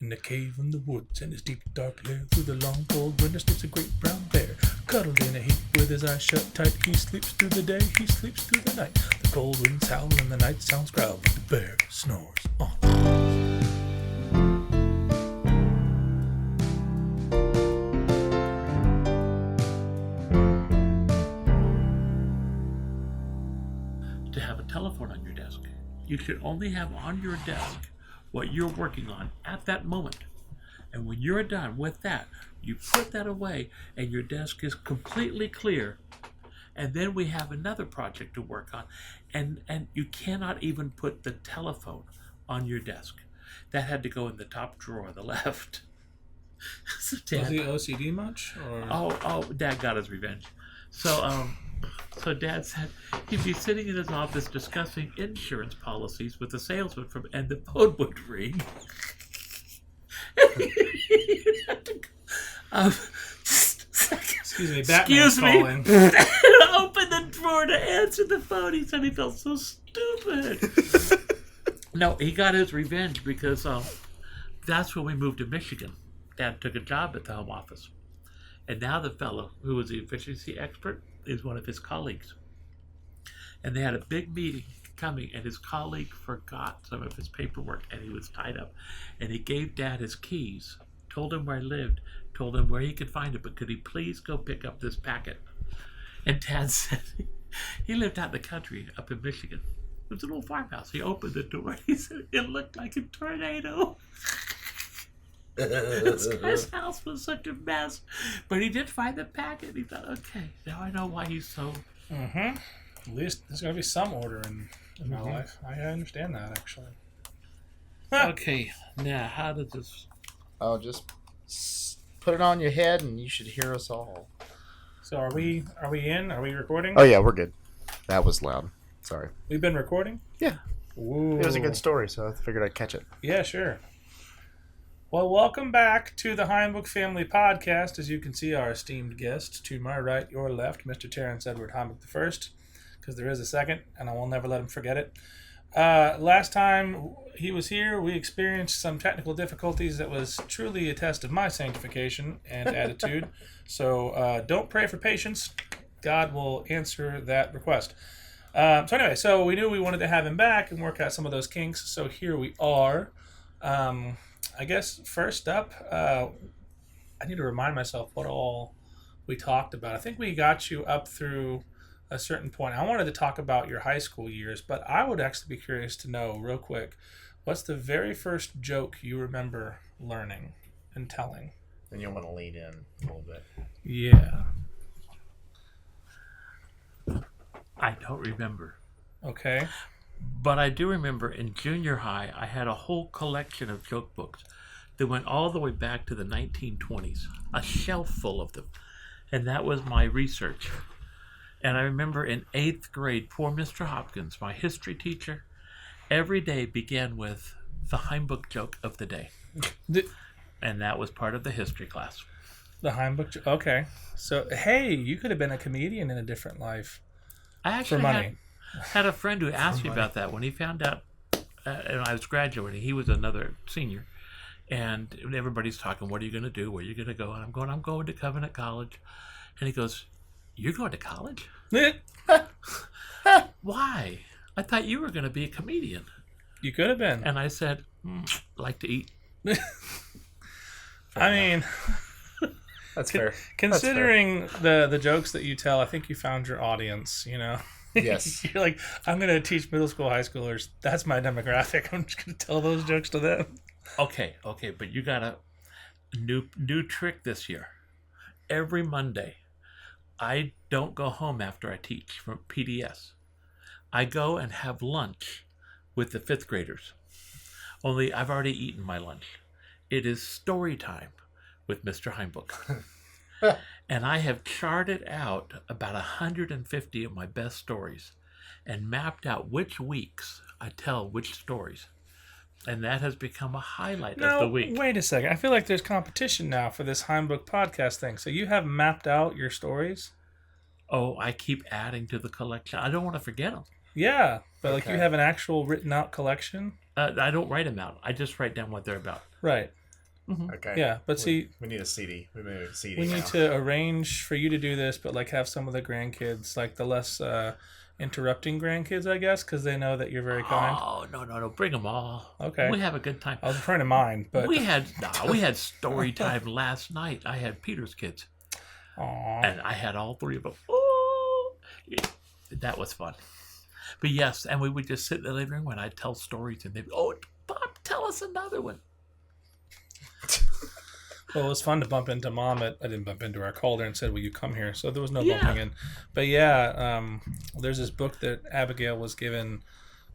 In the cave in the woods, and his deep dark lair, through the long cold winter sleeps a great brown bear. Cuddled in a heap with his eyes shut tight, he sleeps through the day, he sleeps through the night. The cold winds howl and the night sounds growl, but the bear snores on. To have a telephone on your desk, you should only have on your desk what you're working on at that moment. And when you're done with that, you put that away and your desk is completely clear. And then we have another project to work on. And you cannot even put the telephone on your desk. That had to go in the top drawer on the left. So Was he OCD much? Or? Oh, Dad got his revenge. So Dad said he'd be sitting in his office discussing insurance policies with the salesman and the phone would ring. Excuse me, Batman's calling. Open the drawer to answer the phone. He said he felt so stupid. No, he got his revenge because that's when we moved to Michigan. Dad took a job at the home office. And now the fellow who was the efficiency expert is one of his colleagues. And they had a big meeting coming, and his colleague forgot some of his paperwork, and he was tied up. And he gave Dad his keys, told him where he lived, told him where he could find it, but could he please go pick up this packet? And Dad said he lived out in the country up in Michigan. It was an old farmhouse. He opened the door, and he said it looked like a tornado. This guy's house was such a mess. But he did find the packet. He thought, okay, now I know why he's so... Mm-hmm. At least there's going to be some order in my life. I understand that, actually. Okay, now how does this... Oh, just put it on your head and you should hear us all. So are we in? Are we recording? Oh, yeah, we're good. That was loud. Sorry. We've been recording? Yeah. Ooh. It was a good story, so I figured I'd catch it. Yeah, sure. Well, welcome back to the Himebook Family Podcast. As you can see, our esteemed guest, to my right, your left, Mr. Terrence Edward Himebook I, because there is a second, and I will never let him forget it. Last time he was here, we experienced some technical difficulties that was truly a test of my sanctification and attitude. So don't pray for patience. God will answer that request. So anyway, so we knew we wanted to have him back and work out some of those kinks. So here we are. I guess first up, I need to remind myself what all we talked about. I think we got you up through a certain point. I wanted to talk about your high school years, but I would actually be curious to know real quick, what's the very first joke you remember learning and telling? And you'll want to lean in a little bit. Yeah. I don't remember. Okay. But I do remember in junior high, I had a whole collection of joke books that went all the way back to the 1920s, a shelf full of them. And that was my research. And I remember in 8th grade, poor Mr. Hopkins, my history teacher, every day began with the Himebook joke of the day. And that was part of the history class. The Himebook. Okay. So, hey, you could have been a comedian in a different life. I actually for money. had a friend who asked me about that when he found out and I was graduating. He was another senior. And everybody's talking, what are you going to do? Where are you going to go? And I'm going to Covenant College. And he goes, you're going to college? Why? I thought you were going to be a comedian. You could have been. And I said, like to eat. I mean, That's fair. Considering the jokes that you tell, I think you found your audience, you know? Yes. You're like, I'm going to teach middle school, high schoolers. That's my demographic. I'm just going to tell those jokes to them. Okay, but you got a new trick this year. Every Monday, I don't go home after I teach from PDS. I go and have lunch with the 5th graders. Only I've already eaten my lunch. It is story time with Mr. Himebook. And I have charted out about 150 of my best stories and mapped out which weeks I tell which stories. And that has become a highlight of the week. Wait a second. I feel like there's competition now for this Himebook podcast thing. So you have mapped out your stories? Oh, I keep adding to the collection. I don't want to forget them. Yeah, but like you have an actual written out collection? I don't write them out. I just write down what they're about. Right. Okay. Yeah, but see, we need a CD. We need a CD. we now. need to arrange for you to do this, but like have some of the grandkids, like the less interrupting grandkids, I guess, because they know that you're very kind. Oh, no. Bring them all. Okay. We have a good time. I was referring to mine, but We had story time last night. I had Peter's kids. Aw. And I had all three of them. Oh, that was fun. But yes, and we would just sit in the living room and I'd tell stories and they'd be, oh, Bob, tell us another one. Well, it was fun to bump into Mom I didn't bump into her. I called her and said, will you come here? So there was no Yeah. bumping in. But yeah, there's this book that Abigail was given,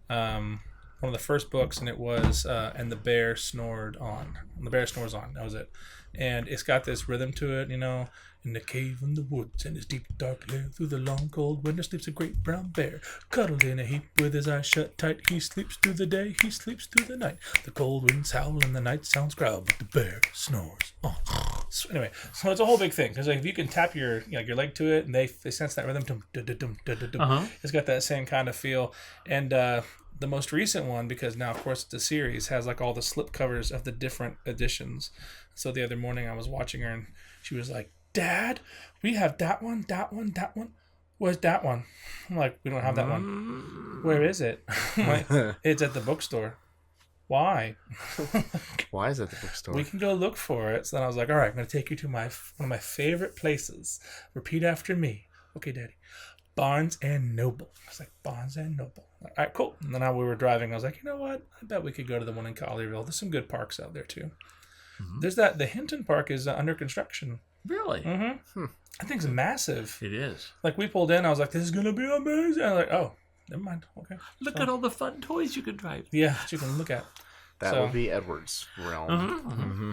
one of the first books, and it was And the Bear Snored On. And the Bear Snores On. That was it. And it's got this rhythm to it, In the cave in the woods, in his deep dark lair, through the long cold winter sleeps a great brown bear. Cuddled in a heap with his eyes shut tight, he sleeps through the day, he sleeps through the night. The cold winds howl and the night sounds growl, but the bear snores on. So anyway, so it's a whole big thing, because like, if you can tap your leg to it, and they sense that rhythm, it's got that same kind of feel. And the most recent one, because now of course it's a series, has like all the slip covers of the different editions. So the other morning I was watching her and she was like, Dad, we have that one. Where's that one? I'm like, we don't have that one. Where is it? I'm like, it's at the bookstore. Why? Why is it the bookstore? We can go look for it. So then I was like, all right, I'm going to take you to one of my favorite places. Repeat after me. Okay, Daddy. Barnes and Noble. I was like, Barnes and Noble. All right, cool. And then we were driving. I was like, you know what? I bet we could go to the one in Collierville. There's some good parks out there, too. Mm-hmm. There's the Hinton Park is under construction. Really? Mm-hmm. I think it's massive. It is. Like, we pulled in, I was like, this is going to be amazing. I was like, oh, never mind. Okay. Look at all the fun toys you can drive. Yeah, that you can look at. That will be Edward's realm. Mm-hmm.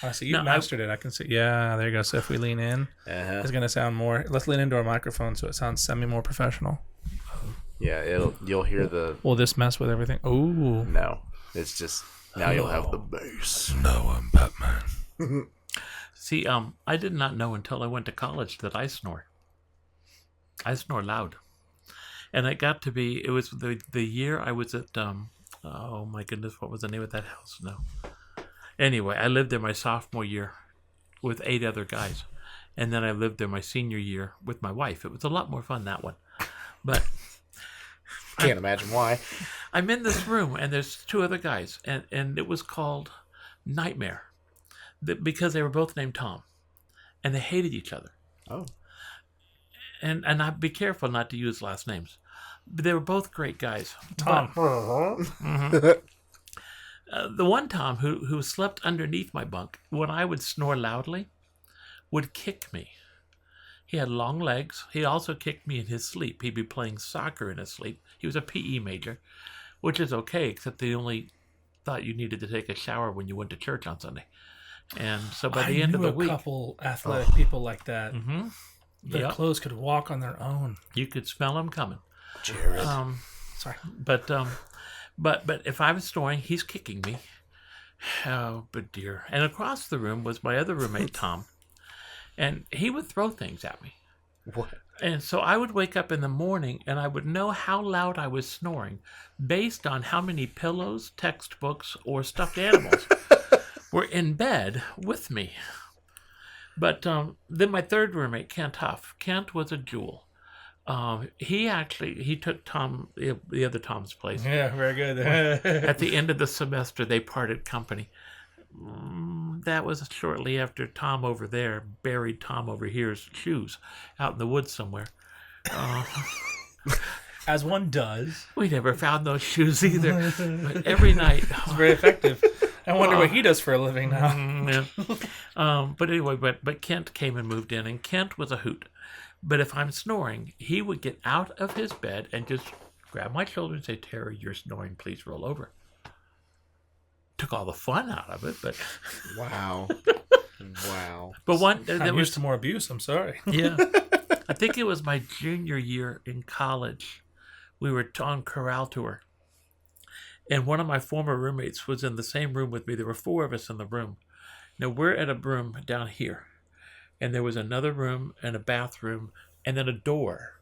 I see you mastered it. I can see. Yeah, there you go. So if we lean in, it's going to sound more. Let's lean into our microphone so it sounds more professional. Yeah, you'll hear the. Will this mess with everything? Oh no, it's just now you'll have the bass. No, I'm Batman. See, I did not know until I went to college that I snore. I snore loud, and it got to be. It was the year I was at. Oh my goodness, what was the name of that house? No. Anyway, I lived there my sophomore year with 8 other guys, and then I lived there my senior year with my wife. It was a lot more fun, that one, but. Can't imagine why. I'm in this room and there's 2 other guys, and it was called Nightmare, because they were both named Tom, and they hated each other. Oh. And I'd be careful not to use last names, but they were both great guys. Tom. The one Tom who slept underneath my bunk when I would snore loudly would kick me. He had long legs. He also kicked me in his sleep. He'd be playing soccer in his sleep. He was a PE major, which is okay, except they only thought you needed to take a shower when you went to church on Sunday. And so by the end of the week... I knew a couple athletic people like that. Mm-hmm. Their clothes could walk on their own. You could smell them coming. Jared. Sorry. But if I was snoring, he's kicking me. Oh, but dear. And across the room was my other roommate, Tom. And he would throw things at me. What? And so I would wake up in the morning and I would know how loud I was snoring based on how many pillows, textbooks, or stuffed animals were in bed with me. But then my third roommate, Kent Huff. Kent was a jewel. He took Tom, the other Tom's place. Yeah, very good. At the end of the semester, they parted company. That was shortly after Tom over there buried Tom over here's shoes out in the woods somewhere. As one does. We never found those shoes either. But every night... It's very effective. I wonder what he does for a living now. Yeah. But anyway, but Kent came and moved in, and Kent was a hoot. But if I'm snoring, he would get out of his bed and just grab my shoulder and say, Terry, you're snoring, please roll over. Took all the fun out of it, but... Wow. Wow. But I'm used to more abuse, I'm sorry. Yeah. I think it was my junior year in college. We were on chorale tour. And one of my former roommates was in the same room with me. There were 4 of us in the room. Now, we're at a room down here. And there was another room and a bathroom and then a door.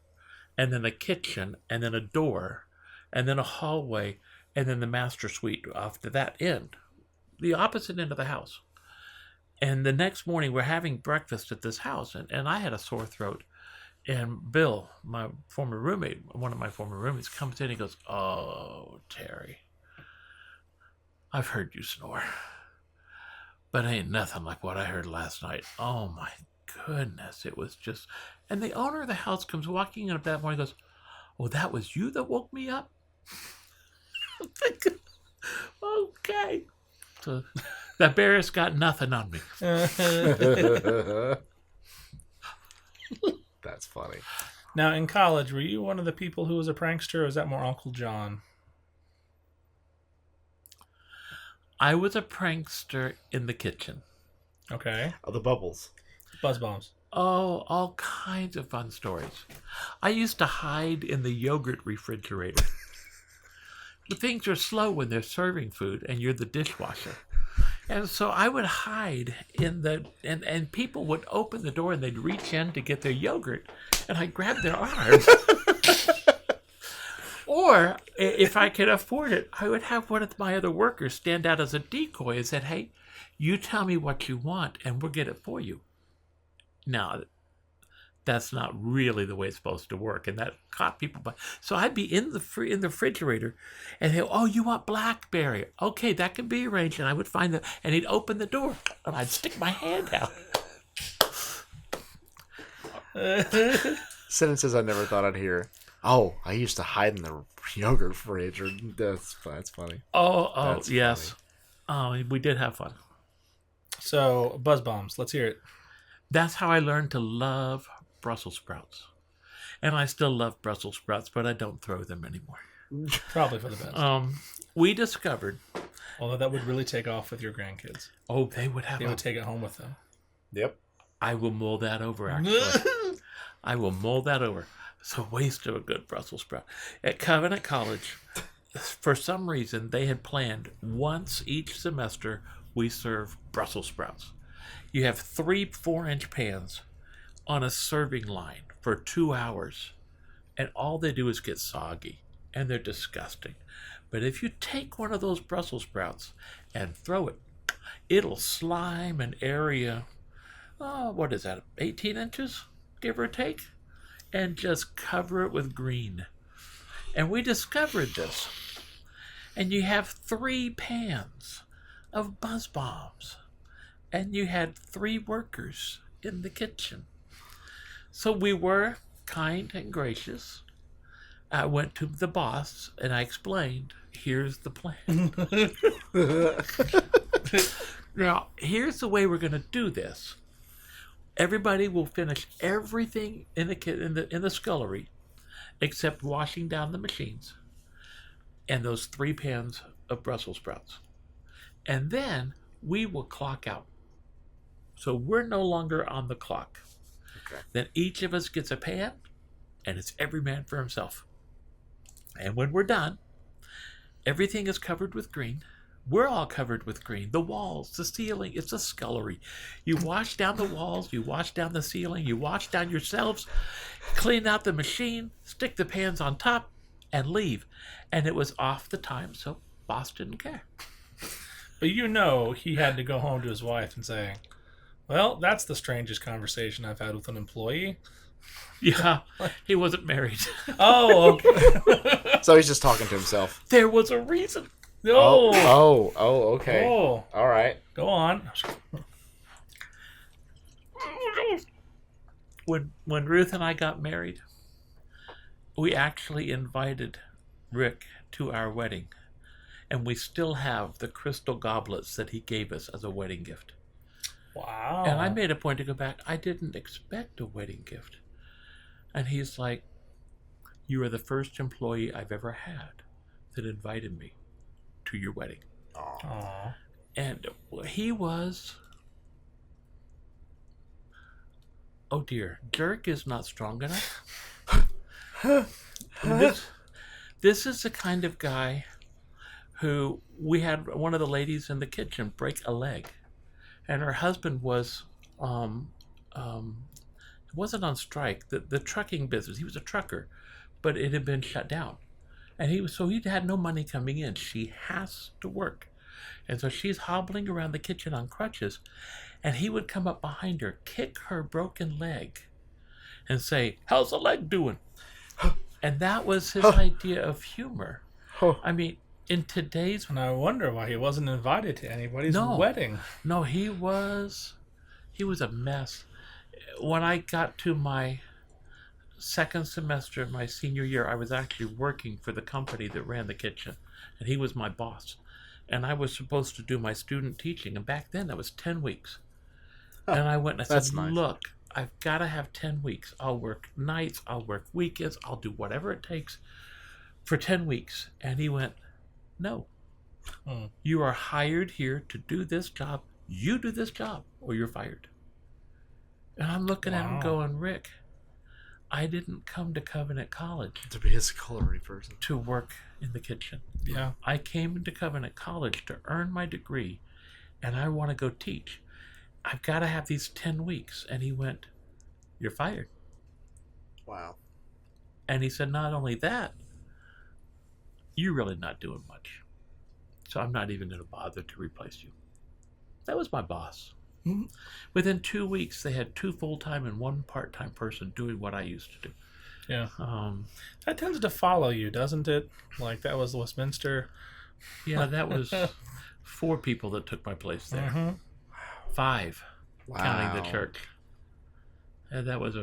And then a kitchen and then a door. And then a hallway. And then the master suite off to that end. The opposite end of the house. And the next morning, we're having breakfast at this house, and I had a sore throat. And Bill, my former roommate, one of my former roommates, comes in and goes, "Oh, Terry, I've heard you snore, but ain't nothing like what I heard last night. Oh, my goodness. It was just..." And the owner of the house comes walking in up that morning and goes, "Oh, that was you that woke me up?" I'm thinking, okay. So that bear's got nothing on me. That's funny. Now, in college, were you one of the people who was a prankster, or was that more Uncle John? I was a prankster in the kitchen. Okay. Oh, the bubbles. Buzz bombs. Oh, all kinds of fun stories. I used to hide in the yogurt refrigerator. The things are slow when they're serving food and you're the dishwasher. And so I would hide in the, and people would open the door and they'd reach in to get their yogurt and I'd grab their arm. Or if I could afford it, I would have one of my other workers stand out as a decoy and said, "Hey, you tell me what you want and we'll get it for you." Now, that's not really the way it's supposed to work, and that caught people by. So I'd be in the refrigerator, and he'll, "Oh, you want blackberry? Okay, that can be arranged." And I would find and he'd open the door, and I'd stick my hand out. Sentences I never thought I'd hear. "Oh, I used to hide in the yogurt fridge." Or that's funny. Oh, That's yes. Oh, we did have fun. So, buzz bombs. Let's hear it. That's how I learned to love Brussels sprouts. And I still love Brussels sprouts, but I don't throw them anymore. Probably for the best. We discovered... Although that would really take off with your grandkids. Oh, they would have... They would take it home with them. Yep. I will mull that over, actually. I will mull that over. It's a waste of a good Brussels sprout. At Covenant College, for some reason, they had planned once each semester we serve Brussels sprouts. You have 3 4-inch pans on a serving line for 2 hours, and all they do is get soggy, and they're disgusting. But if you take one of those Brussels sprouts and throw it, it'll slime an area, what is that, 18 inches, give or take, and just cover it with green. And we discovered this. And you have 3 pans of buzz bombs. And you had 3 workers in the kitchen. So we were kind and gracious. I went to the boss and I explained, "Here's the plan. Now, here's the way we're going to do this. Everybody will finish everything in the scullery except washing down the machines and those 3 pans of Brussels sprouts. And then we will clock out. So we're no longer on the clock." Okay. Then each of us gets a pan, and it's every man for himself. And when we're done, everything is covered with green. We're all covered with green. The walls, the ceiling, it's a scullery. You wash down the walls, you wash down the ceiling, you wash down yourselves, clean out the machine, stick the pans on top, and leave. And it was off the time, so boss didn't care. But you know he had to go home to his wife and say, "Well, that's the strangest conversation I've had with an employee." Yeah, he wasn't married. Oh, okay. So he's just talking to himself. There was a reason. No. Okay. Oh, All right. go on. When Ruth and I got married, we actually invited Rick to our wedding, and we still have the crystal goblets that he gave us as a wedding gift. Wow. And I made a point to go back. I didn't expect a wedding gift. And he's like, "You are the first employee I've ever had that invited me to your wedding." Aww. And he was... Oh dear, jerk is not strong enough. This is the kind of guy who... We had one of the ladies in the kitchen break a leg. And her husband was... wasn't on strike. The trucking business. He was a trucker. But it had been shut down. And he had no money coming in. She has to work. And so she's hobbling around the kitchen on crutches, and he would come up behind her, kick her broken leg, and say, "How's the leg doing?" And that was his idea of humor. I mean, in today's... And I wonder why he wasn't invited to anybody's No. wedding. No, he was a mess. When I got to my second semester of my senior year, I was actually working for the company that ran the kitchen, and he was my boss. And I was supposed to do my student teaching, and back then that was 10 weeks. And I went and I said, that's nice. "Look, I've got to have 10 weeks. I'll work nights, I'll work weekends, I'll do whatever it takes for 10 weeks. And he went, "No. You are hired here to do this job. You do this job, or you're fired." And I'm looking at him going, "Rick, I didn't come to Covenant College To be his culinary person. to work in the kitchen. Yeah. I came into Covenant College to earn my degree, and I want to go teach. I've got to have these 10 weeks. And he went, "You're fired." Wow. And he said, "Not only that, you're really not doing much. So I'm not even going to bother to replace you." That was my boss. Mm-hmm. Within 2 weeks, they had 2 full-time and 1 part-time person doing what I used to do. Yeah. That tends to follow you, doesn't it? Like that was Westminster. Yeah, that was 4 people that took my place there. Mm-hmm. 5, Wow. counting the church. And that was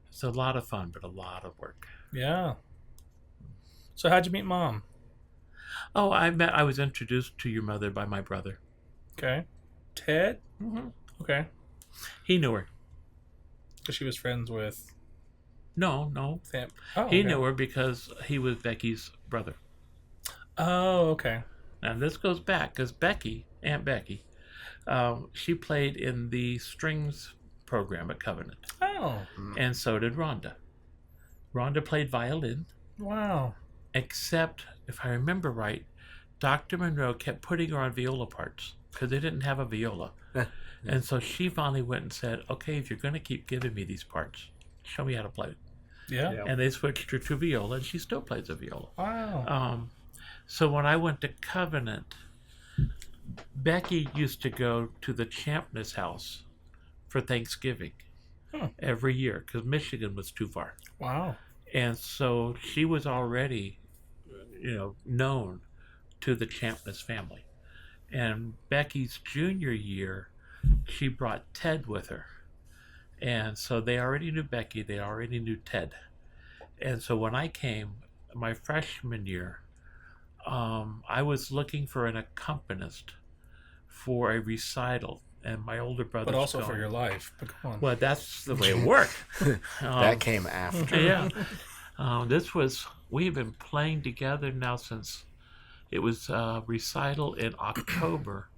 it's a lot of fun, but a lot of work. Yeah. So how'd you meet Mom? Oh, I was introduced to your mother by my brother. Okay. Ted? Mm-hmm. Okay. He knew her. So she was friends with No. Sam. Oh, He okay. knew her because he was Becky's brother. Oh, okay. And this goes back because Aunt Becky, she played in the strings program at Covenant. Oh, And so did Rhonda. Rhonda played violin, wow. except, if I remember right, Dr. Monroe kept putting her on viola parts because they didn't have a viola. And so she finally went and said, "Okay, if you're going to keep giving me these parts, show me how to play it." Yeah. Yeah. And they switched her to viola, and she still plays the viola. Wow. So when I went to Covenant, Becky used to go to the Champness house for Thanksgiving every year because Michigan was too far. Wow. And so she was already, known to the Champness family. And Becky's junior year, she brought Ted with her. And so they already knew Becky, they already knew Ted. And so when I came, my freshman year, I was looking for an accompanist for a recital, and my older brother. But also for your life. But come on. Well, that's the way it worked. That came after. Yeah. We've been playing together now since it was a recital in October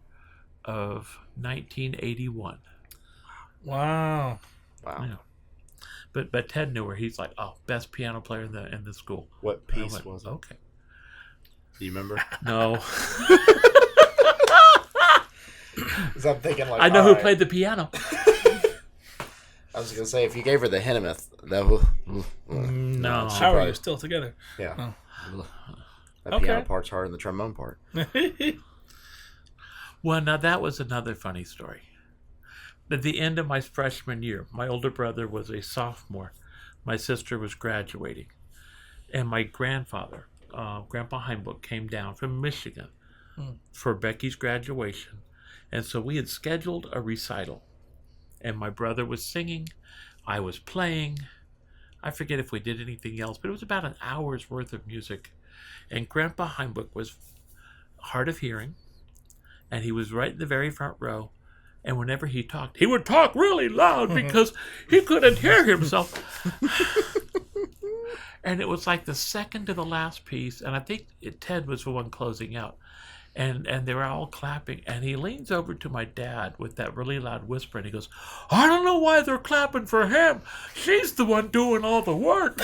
of 1981. Wow. Wow. Yeah. But Ted knew her. He's like, "Oh, best piano player in the school." What I piece went, was it? "Okay." Do you remember? No. Because I'm thinking like, I know who played the piano. I was gonna say if you gave her the Himebook, that would. No. How are you still together? Yeah. Oh. That Okay. piano part's harder than the trombone part. Well, now that was another funny story. At the end of my freshman year, my older brother was a sophomore. My sister was graduating. And my grandfather, Grandpa Himebook, came down from Michigan for Becky's graduation. And so we had scheduled a recital. And my brother was singing. I was playing. I forget if we did anything else, but it was about an hour's worth of music. And Grandpa Himebook was hard of hearing. And he was right in the very front row. And whenever he talked, he would talk really loud because he couldn't hear himself. And it was like the second to the last piece. And I think Ted was the one closing out. And they were all clapping. And he leans over to my dad with that really loud whisper. And he goes, "I don't know why they're clapping for him. She's the one doing all the work."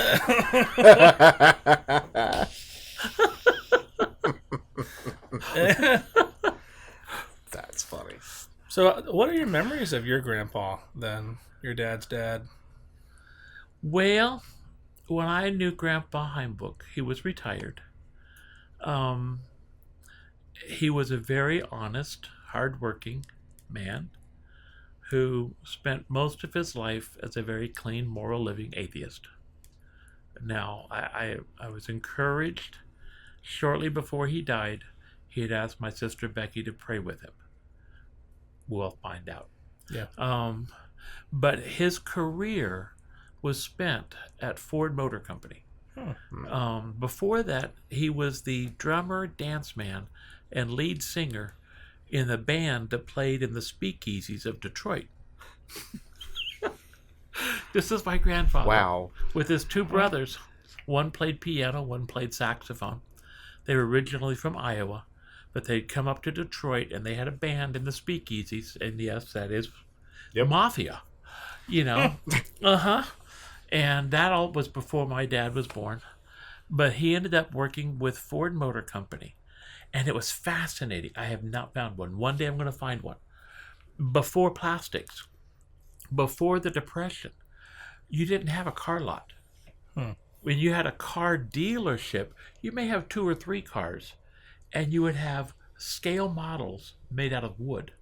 That's funny. So, what are your memories of your grandpa then? Your dad's dad? Well, when I knew Grandpa Himebook, he was retired. he was a very honest, hardworking man who spent most of his life as a very clean, moral living atheist. Now, I was encouraged shortly before he died. He had asked my sister Becky to pray with him. We'll find out. Yeah. But his career was spent at Ford Motor Company. Before that, he was the drummer, dance man, and lead singer in the band that played in the speakeasies of Detroit. This is my grandfather. Wow. With his two brothers. One played piano, one played saxophone. They were originally from Iowa, but they'd come up to Detroit and they had a band in the speakeasies. And yes, that is mafia, And that all was before my dad was born. But he ended up working with Ford Motor Company. And it was fascinating. I have not found one. One day I'm going to find one. Before plastics, before the Depression, you didn't have a car lot. When you had a car dealership, you may have 2 or 3 cars, and you would have scale models made out of wood.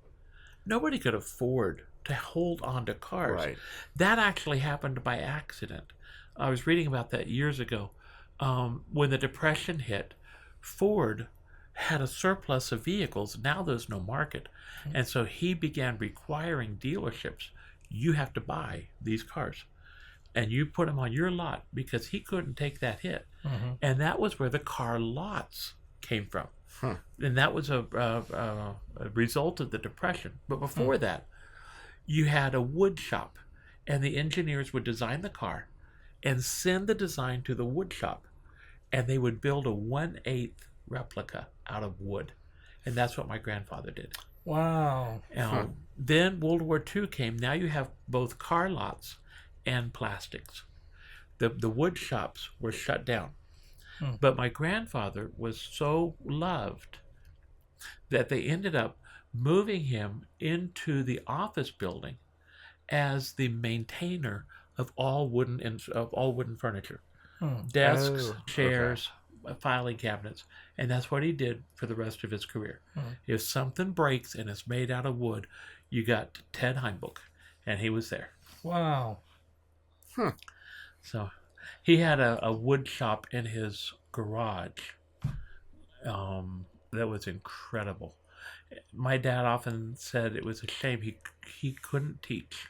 Nobody could afford to hold on to cars. Right. That actually happened by accident. I was reading about that years ago. When the Depression hit, Ford had a surplus of vehicles. Now there's no market. And so he began requiring dealerships, you have to buy these cars. And you put them on your lot because he couldn't take that hit. And that was where the car lots came from. And that was a result of the Depression. But before that, you had a wood shop, and the engineers would design the car and send the design to the wood shop, and they would build a 1/8 replica out of wood. And that's what my grandfather did. Wow. Then World War II came. Now you have both car lots and plastics. The wood shops were shut down. But my grandfather was so loved that they ended up moving him into the office building as the maintainer of all wooden furniture. Desks, chairs, filing cabinets. And that's what he did for the rest of his career. If something breaks and it's made out of wood, you got Ted Himebook, and he was there. Wow. So he had a wood shop in his garage that was incredible. My dad often said it was a shame he couldn't teach.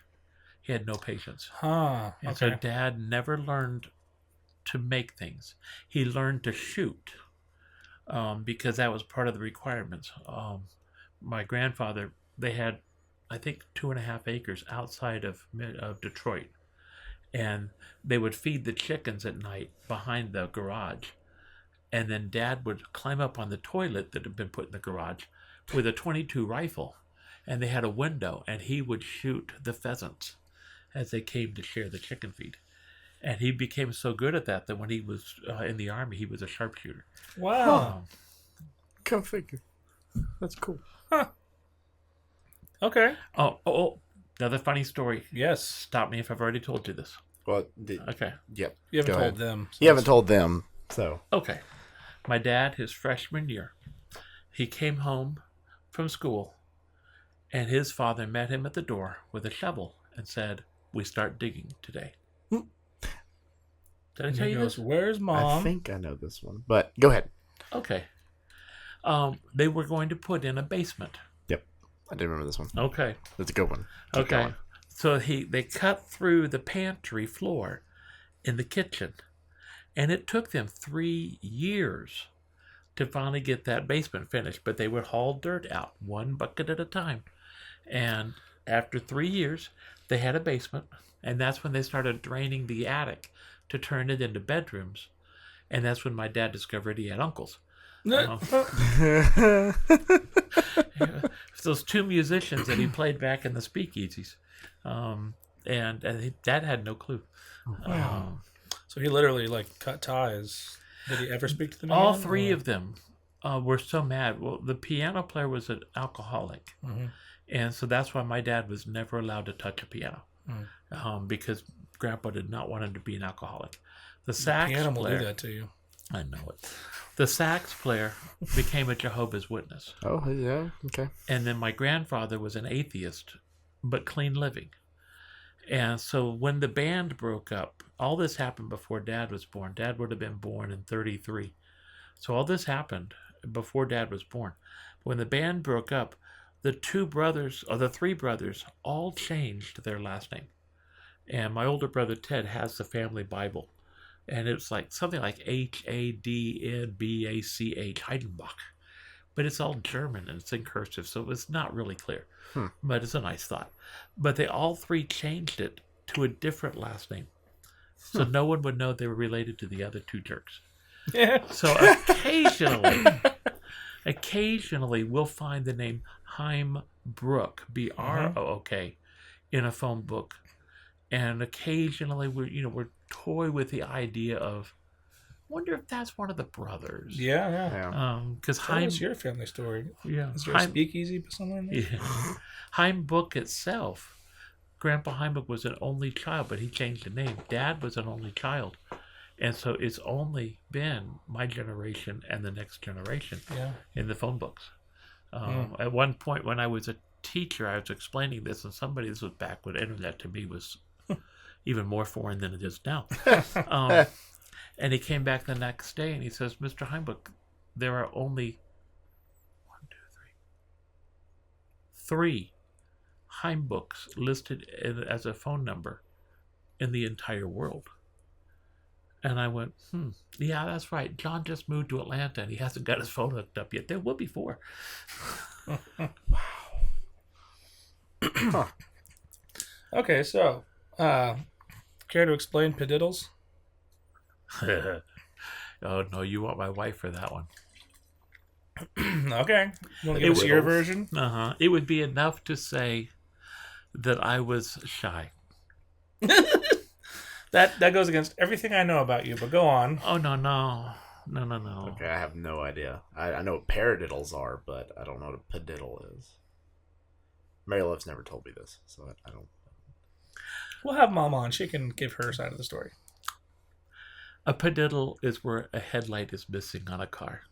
He had no patience. And so Dad never learned to make things. He learned to shoot because that was part of the requirements. My grandfather, they had, I think, 2.5 acres outside of Detroit. And they would feed the chickens at night behind the garage. And then Dad would climb up on the toilet that had been put in the garage with a .22 rifle. And they had a window, and he would shoot the pheasants as they came to share the chicken feed. And he became so good at that when he was in the Army, he was a sharpshooter. Wow. Go figure. That's cool. Okay. Oh, another funny story. Yes. Stop me if I've already told you this. Well, Okay. Yep. You haven't Go told ahead. them. So You haven't told them, so. Okay. My dad, his freshman year, he came home from school, and his father met him at the door with a shovel and said, "We start digging today." Did I And tell he you goes, this? "Where's Mom?" I think I know this one, but go ahead. Okay. They were going to put in a basement. Yep. I do remember this one. Okay. That's a good one. Keep Okay. going. So they cut through the pantry floor in the kitchen, and it took them 3 years to finally get that basement finished. But they would haul dirt out 1 bucket at a time, and after 3 years, they had a basement, and that's when they started draining the attic to turn it into bedrooms, and that's when my dad discovered he had uncles. Those 2 musicians that he played back in the speakeasies. And Dad had no clue. So he literally cut ties. Did he ever speak to them? All again, 3 or? of them were so mad. Well, the piano player was an alcoholic, and so that's why my dad was never allowed to touch a piano, because Grandpa did not want him to be an alcoholic. The sax Piano will player, do that to you. I know it. The sax player became a Jehovah's Witness. Oh, yeah. Okay. And then my grandfather was an atheist, but clean living. And so when the band broke up, all this happened before Dad was born. Dad would have been born in 1933. So all this happened before Dad was born. When the band broke up, the three brothers all changed their last name. And my older brother Ted has the family Bible. And it's like something like Hadnbach, Heidenbach. But it's all German and it's in cursive, so it's not really clear. But it's a nice thought. But they all three changed it to a different last name. So no one would know they were related to the other two jerks. Yeah. So occasionally we'll find the name Himebook, Brook, in a phone book. And occasionally we're toy with the idea of, wonder if that's one of the brothers. Yeah. Because What's your family story? Yeah. Is there a speakeasy somewhere in there? Yeah. Himebook itself, Grandpa Himebook was an only child, but he changed the name. Dad was an only child. And so it's only been my generation and the next generation in the phone books. At one point when I was a teacher, I was explaining this, and this was back when internet to me was even more foreign than it is now. And he came back the next day and he says, Mr. Himebook, there are only 3 Himebooks listed as a phone number in the entire world. And I went, yeah, that's right. John just moved to Atlanta and he hasn't got his phone hooked up yet. There will be 4. Wow. Okay, so care to explain padiddles? Oh, no, you want my wife for that one. Okay. You want to give us your version? It would be enough to say that I was shy. That goes against everything I know about you, but go on. Oh, no. Okay, I have no idea. I know what paradiddles are, but I don't know what a padiddle is. Mary Love's never told me this, so I don't. We'll have Mom on. She can give her side of the story. A padiddle is where a headlight is missing on a car.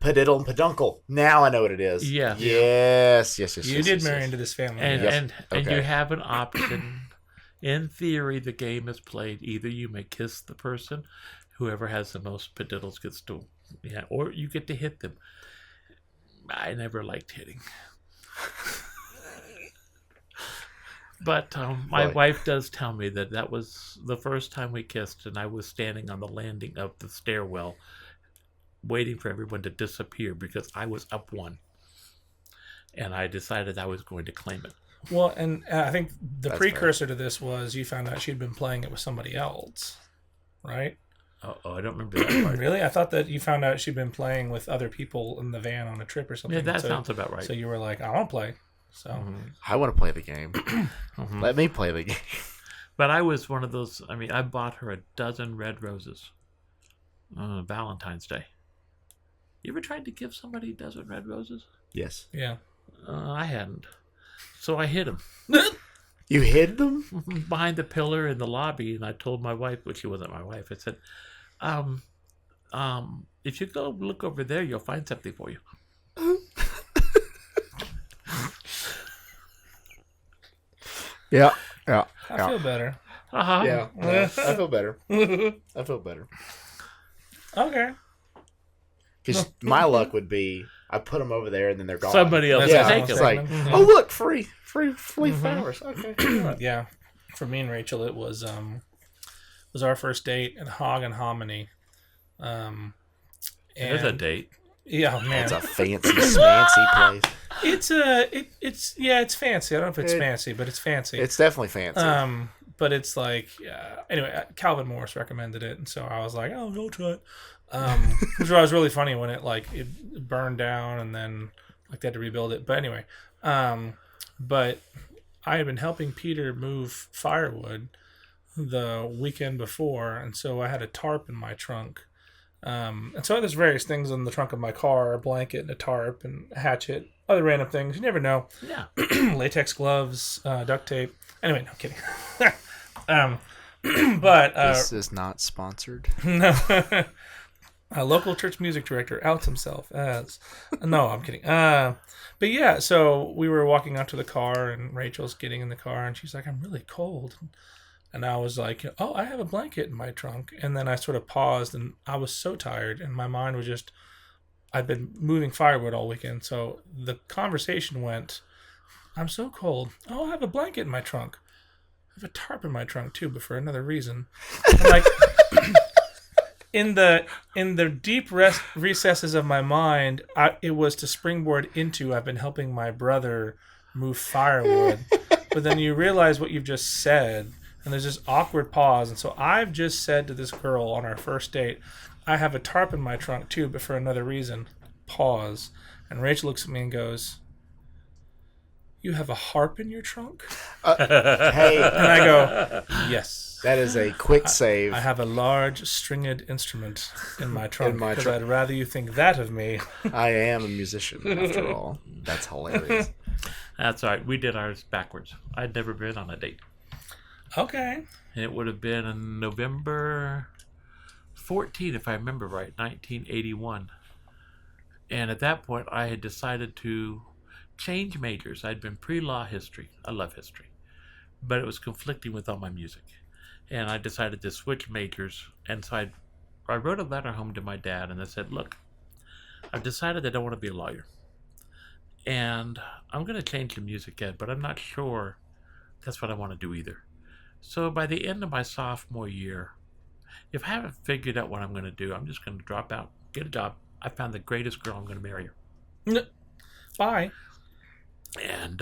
Padiddle and peduncle. Now I know what it is. Yeah. Yes. You did marry into this family. And you have an option. In theory, the game is played. Either you may kiss the person, whoever has the most padiddles gets to, or you get to hit them. I never liked hitting. But my wife does tell me that was the first time we kissed, and I was standing on the landing of the stairwell waiting for everyone to disappear because I was up one. And I decided I was going to claim it. Well, and I think the precursor to this was you found out she'd been playing it with somebody else, right? Oh, I don't remember that part. Really? I thought that you found out she'd been playing with other people in the van on a trip or something. Yeah, that sounds about right. So you were like, I want to play. So I want to play the game. Let me play the game. But I was one of those. I mean, I bought her a dozen red roses on Valentine's Day. You ever tried to give somebody a dozen red roses? Yes. Yeah. I hadn't. So I hid them. You hid them? Behind the pillar in the lobby, and I told my wife, but she wasn't my wife, I said, if you go look over there, you'll find something for you. Yeah. I feel better. Uh-huh. Yeah. I feel better. I feel better. Okay. Because my luck would be I put them over there and then they're gone. Somebody else will take them. It's like, oh look, free flowers. Okay. Yeah. For me and Rachel, it was our first date at Hog and Hominy. There's a date. Yeah, man. It's a fancy place. It's fancy. I don't know if it's fancy, but it's fancy. It's definitely fancy. But it's like, anyway, Calvin Morris recommended it, and so I was like, oh, go try it. Which was really funny when it burned down and then like they had to rebuild it. But anyway, but I had been helping Peter move firewood the weekend before, and so I had a tarp in my trunk. And so there's various things in the trunk of my car, a blanket and a tarp and a hatchet, other random things. You never know. Yeah. Latex gloves, duct tape. Anyway, no, kidding. But This is not sponsored. no, a local church music director outs himself as. No, I'm kidding. But yeah, so we were walking out to the car, and Rachel's getting in the car, and she's like, "I'm really cold." And I was like, "Oh, I have a blanket in my trunk." And then I sort of paused, and I was so tired, and my mind was just, I'd been moving firewood all weekend. So the conversation went, "I'm so cold. Oh, I have a blanket in my trunk. I have a tarp in my trunk too, but for another reason." I'm like, in the deep recesses of my mind, it was to springboard into, I've been helping my brother move firewood. But then you realize what you've just said, and there's this awkward pause. And so I've just said to this girl on our first date, "I have a tarp in my trunk too, but for another reason." Pause. And Rachel looks at me and goes, "You have a harp in your trunk?" Hey, And I go, "Yes. that is a quick save. I have a large stringed instrument in my trunk my because trunk. I'd rather you think that of me." I am a musician, after all. That's hilarious. That's all right. We did ours backwards. I'd never been on a date. Okay. And it would have been in November 14, if I remember right, 1981. And at that point, I had decided to change majors. I'd been pre-law history. I love history. But it was conflicting with all my music. And I decided to switch majors. And so I wrote a letter home to my dad, and I said, "Look, I've decided I don't want to be a lawyer. And I'm going to change to music ed, but I'm not sure that's what I want to do either. So by the end of my sophomore year, if I haven't figured out what I'm going to do, I'm just going to drop out, get a job. I found the greatest girl. I'm going to marry her." Bye. And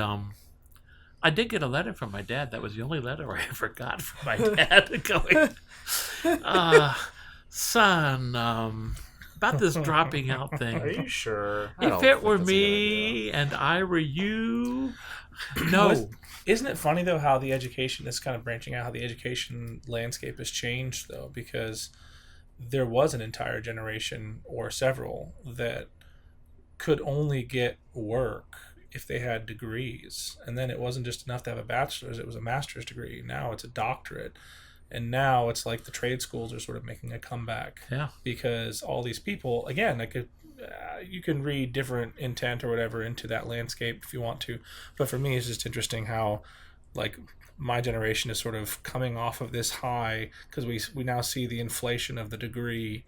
I did get a letter from my dad. That was the only letter I ever got from my dad going, "Son, about this dropping out Are thing. you sure? I If don't it think were that's a good idea. me and I were you, no." Isn't it funny, though, how the education is kind of branching out, how the education landscape has changed, though, because there was an entire generation or several that could only get work if they had degrees. And then it wasn't just enough to have a bachelor's, it was a master's degree. Now it's a doctorate. And now it's like the trade schools are sort of making a comeback. Yeah. Because all these people, again, you can read different intent or whatever into that landscape if you want to. But for me, it's just interesting how, like, my generation is sort of coming off of this high because we now see the inflation of the degree.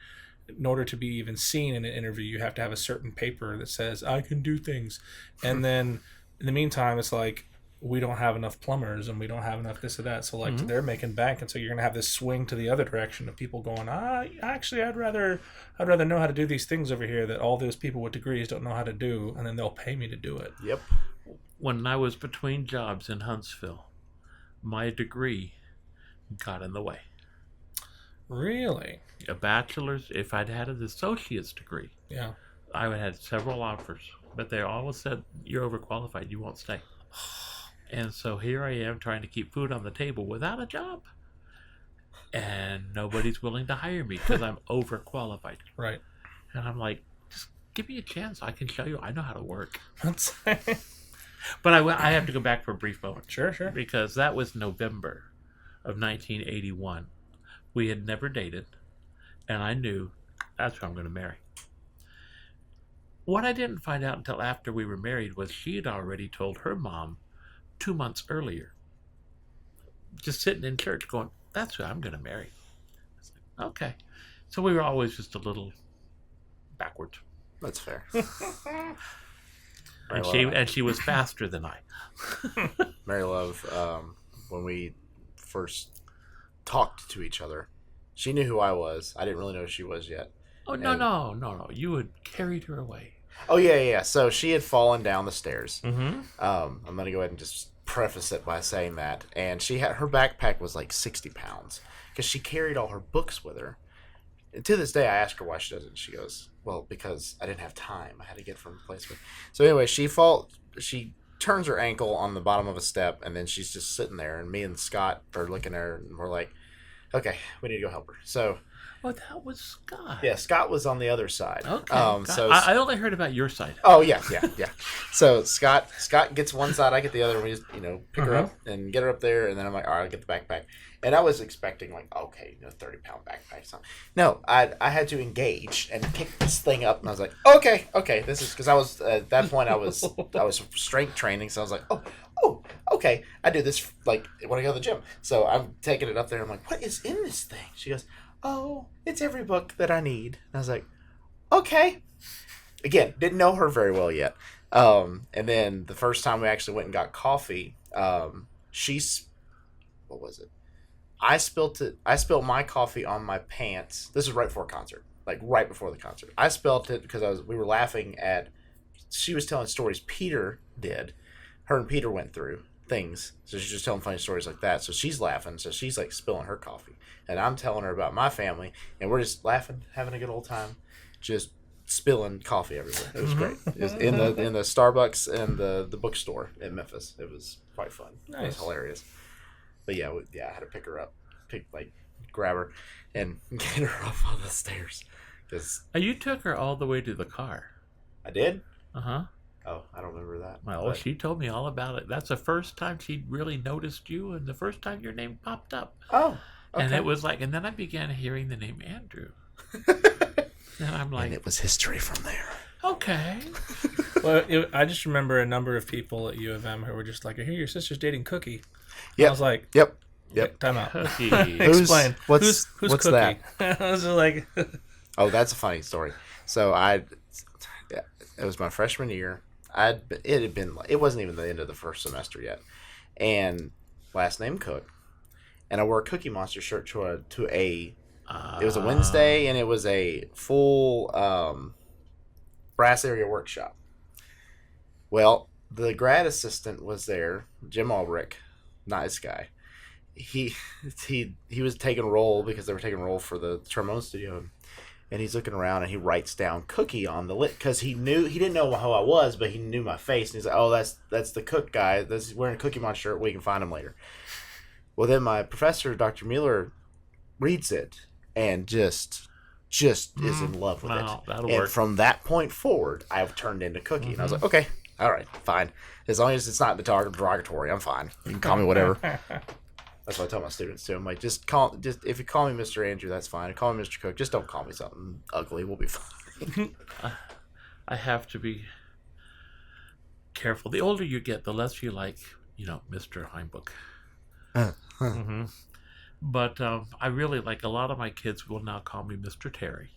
In order to be even seen in an interview, you have to have a certain paper that says, "I can do things." And then in the meantime, it's like, we don't have enough plumbers and we don't have enough this or that. So like they're making bank. And so you're going to have this swing to the other direction of people going, actually, I'd rather know how to do these things over here that all those people with degrees don't know how to do. And then they'll pay me to do it. Yep. When I was between jobs in Huntsville, my degree got in the way. Really? A bachelor's, if I'd had an associate's degree, Yeah. I would have had several offers, but they always said, "You're overqualified, you won't stay." And so here I am trying to keep food on the table without a job. And nobody's willing to hire me because I'm overqualified. Right. And I'm like, just give me a chance. I can show you. I know how to work. But I have to go back for a brief moment. Sure. Because that was November of 1981. We had never dated. And I knew that's who I'm going to marry. What I didn't find out until after we were married was she had already told her mom 2 months earlier, just sitting in church going, "That's who I'm going to marry." I was like, okay. So we were always just a little backwards. That's fair. And she was faster than I. Mary Love, when we first talked to each other, she knew who I was. I didn't really know who she was yet. Oh, no. You had carried her away. Oh, yeah. So she had fallen down the stairs. Mm-hmm. I'm going to go ahead and just preface it by saying that. And her backpack was like 60 pounds because she carried all her books with her. And to this day, I ask her why she doesn't. She goes, "Well, because I didn't have time. I had to get from place to." So anyway, she turns her ankle on the bottom of a step, and then she's just sitting there. And me and Scott are looking at her, and we're like, "Okay, we need to go help her." So Oh, that was Scott. Yeah, Scott was on the other side. Okay. So I only heard about your side. oh yeah. So Scott gets one side, I get the other, and we just pick her Uh-huh. up and get her up there, and then I'm like, all right, I'll get the backpack. And I was expecting like, okay, 30-pound backpack. So no, I had to engage and pick this thing up, and I was like, okay, this is because I was at that point I was strength training, so I was like, oh, okay, I do this like when I go to the gym. So I'm taking it up there. I'm like, what is in this thing? She goes, oh, it's every book that I need. And I was like, okay. Again, didn't know her very well yet. And then the first time we actually went and got coffee, what was it? I spilled my coffee on my pants. This was right before a concert, like right before the concert. I spilled it because we were laughing at. She was telling stories Peter did. Her and Peter went through things, so she's just telling funny stories like that. So she's laughing, so she's like spilling her coffee, and I'm telling her about my family, and we're just laughing, having a good old time, just spilling coffee everywhere. It was great. It was in the Starbucks and the bookstore in Memphis. It was quite fun. Nice. It was hilarious. But I had to pick her up, grab her, and get her up on the stairs. Cause You took her all the way to the car. I did. Uh-huh. Oh, I don't remember that. Well, but she told me all about it. That's the first time she really noticed you, and the first time your name popped up. Oh, okay. And it was like, and then I began hearing the name Andrew. And I'm like, and it was history from there. okay. Well, I just remember a number of people at U of M who were just like, I hear your sister's dating Cookie. Yeah. I was like, Yep. Time out. Cookie. Explain. What's who's Cookie? that? I was just like, Oh, that's a funny story. So it was my freshman year. It wasn't even the end of the first semester yet, and last name Cook, and I wore a Cookie Monster shirt to a. It was a Wednesday, and it was a full brass area workshop. Well, the grad assistant was there, Jim Ulrich, nice guy. He was taking roll because they were taking roll for the trombone studio, and he's looking around and he writes down Cookie on the lit because he didn't know who I was, but he knew my face, and he's like, oh, that's the Cook guy that's wearing a Cookie Monster shirt. We can find him later. Well, then my professor, Dr. Mueller, reads it and just is in love with it. That'll And work. from that point forward, I've turned into Cookie, and I was like, okay, all right, fine. As long as it's not derogatory, I'm fine. You can call me whatever. That's what I tell my students too. I'm like, just if you call me Mr. Andrew, that's fine. Call me Mr. Cook. Just don't call me something ugly. We'll be fine. I have to be careful. The older you get, the less you like, Mr. Himebook. Mm-hmm. But I really like, a lot of my kids will now call me Mr. Terry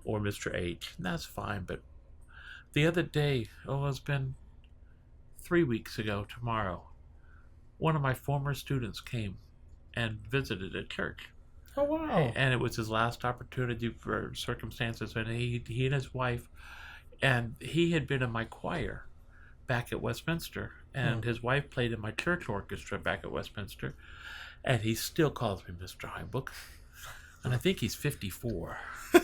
or Mr. H, and that's fine. But the other day, it's been 3 weeks ago tomorrow, one of my former students came and visited at church. oh, wow. And it was his last opportunity for circumstances, and he and his wife, and he had been in my choir back at Westminster, and his wife played in my church orchestra back at Westminster, and he still calls me Mr. Himebook, and I think he's 54. I'm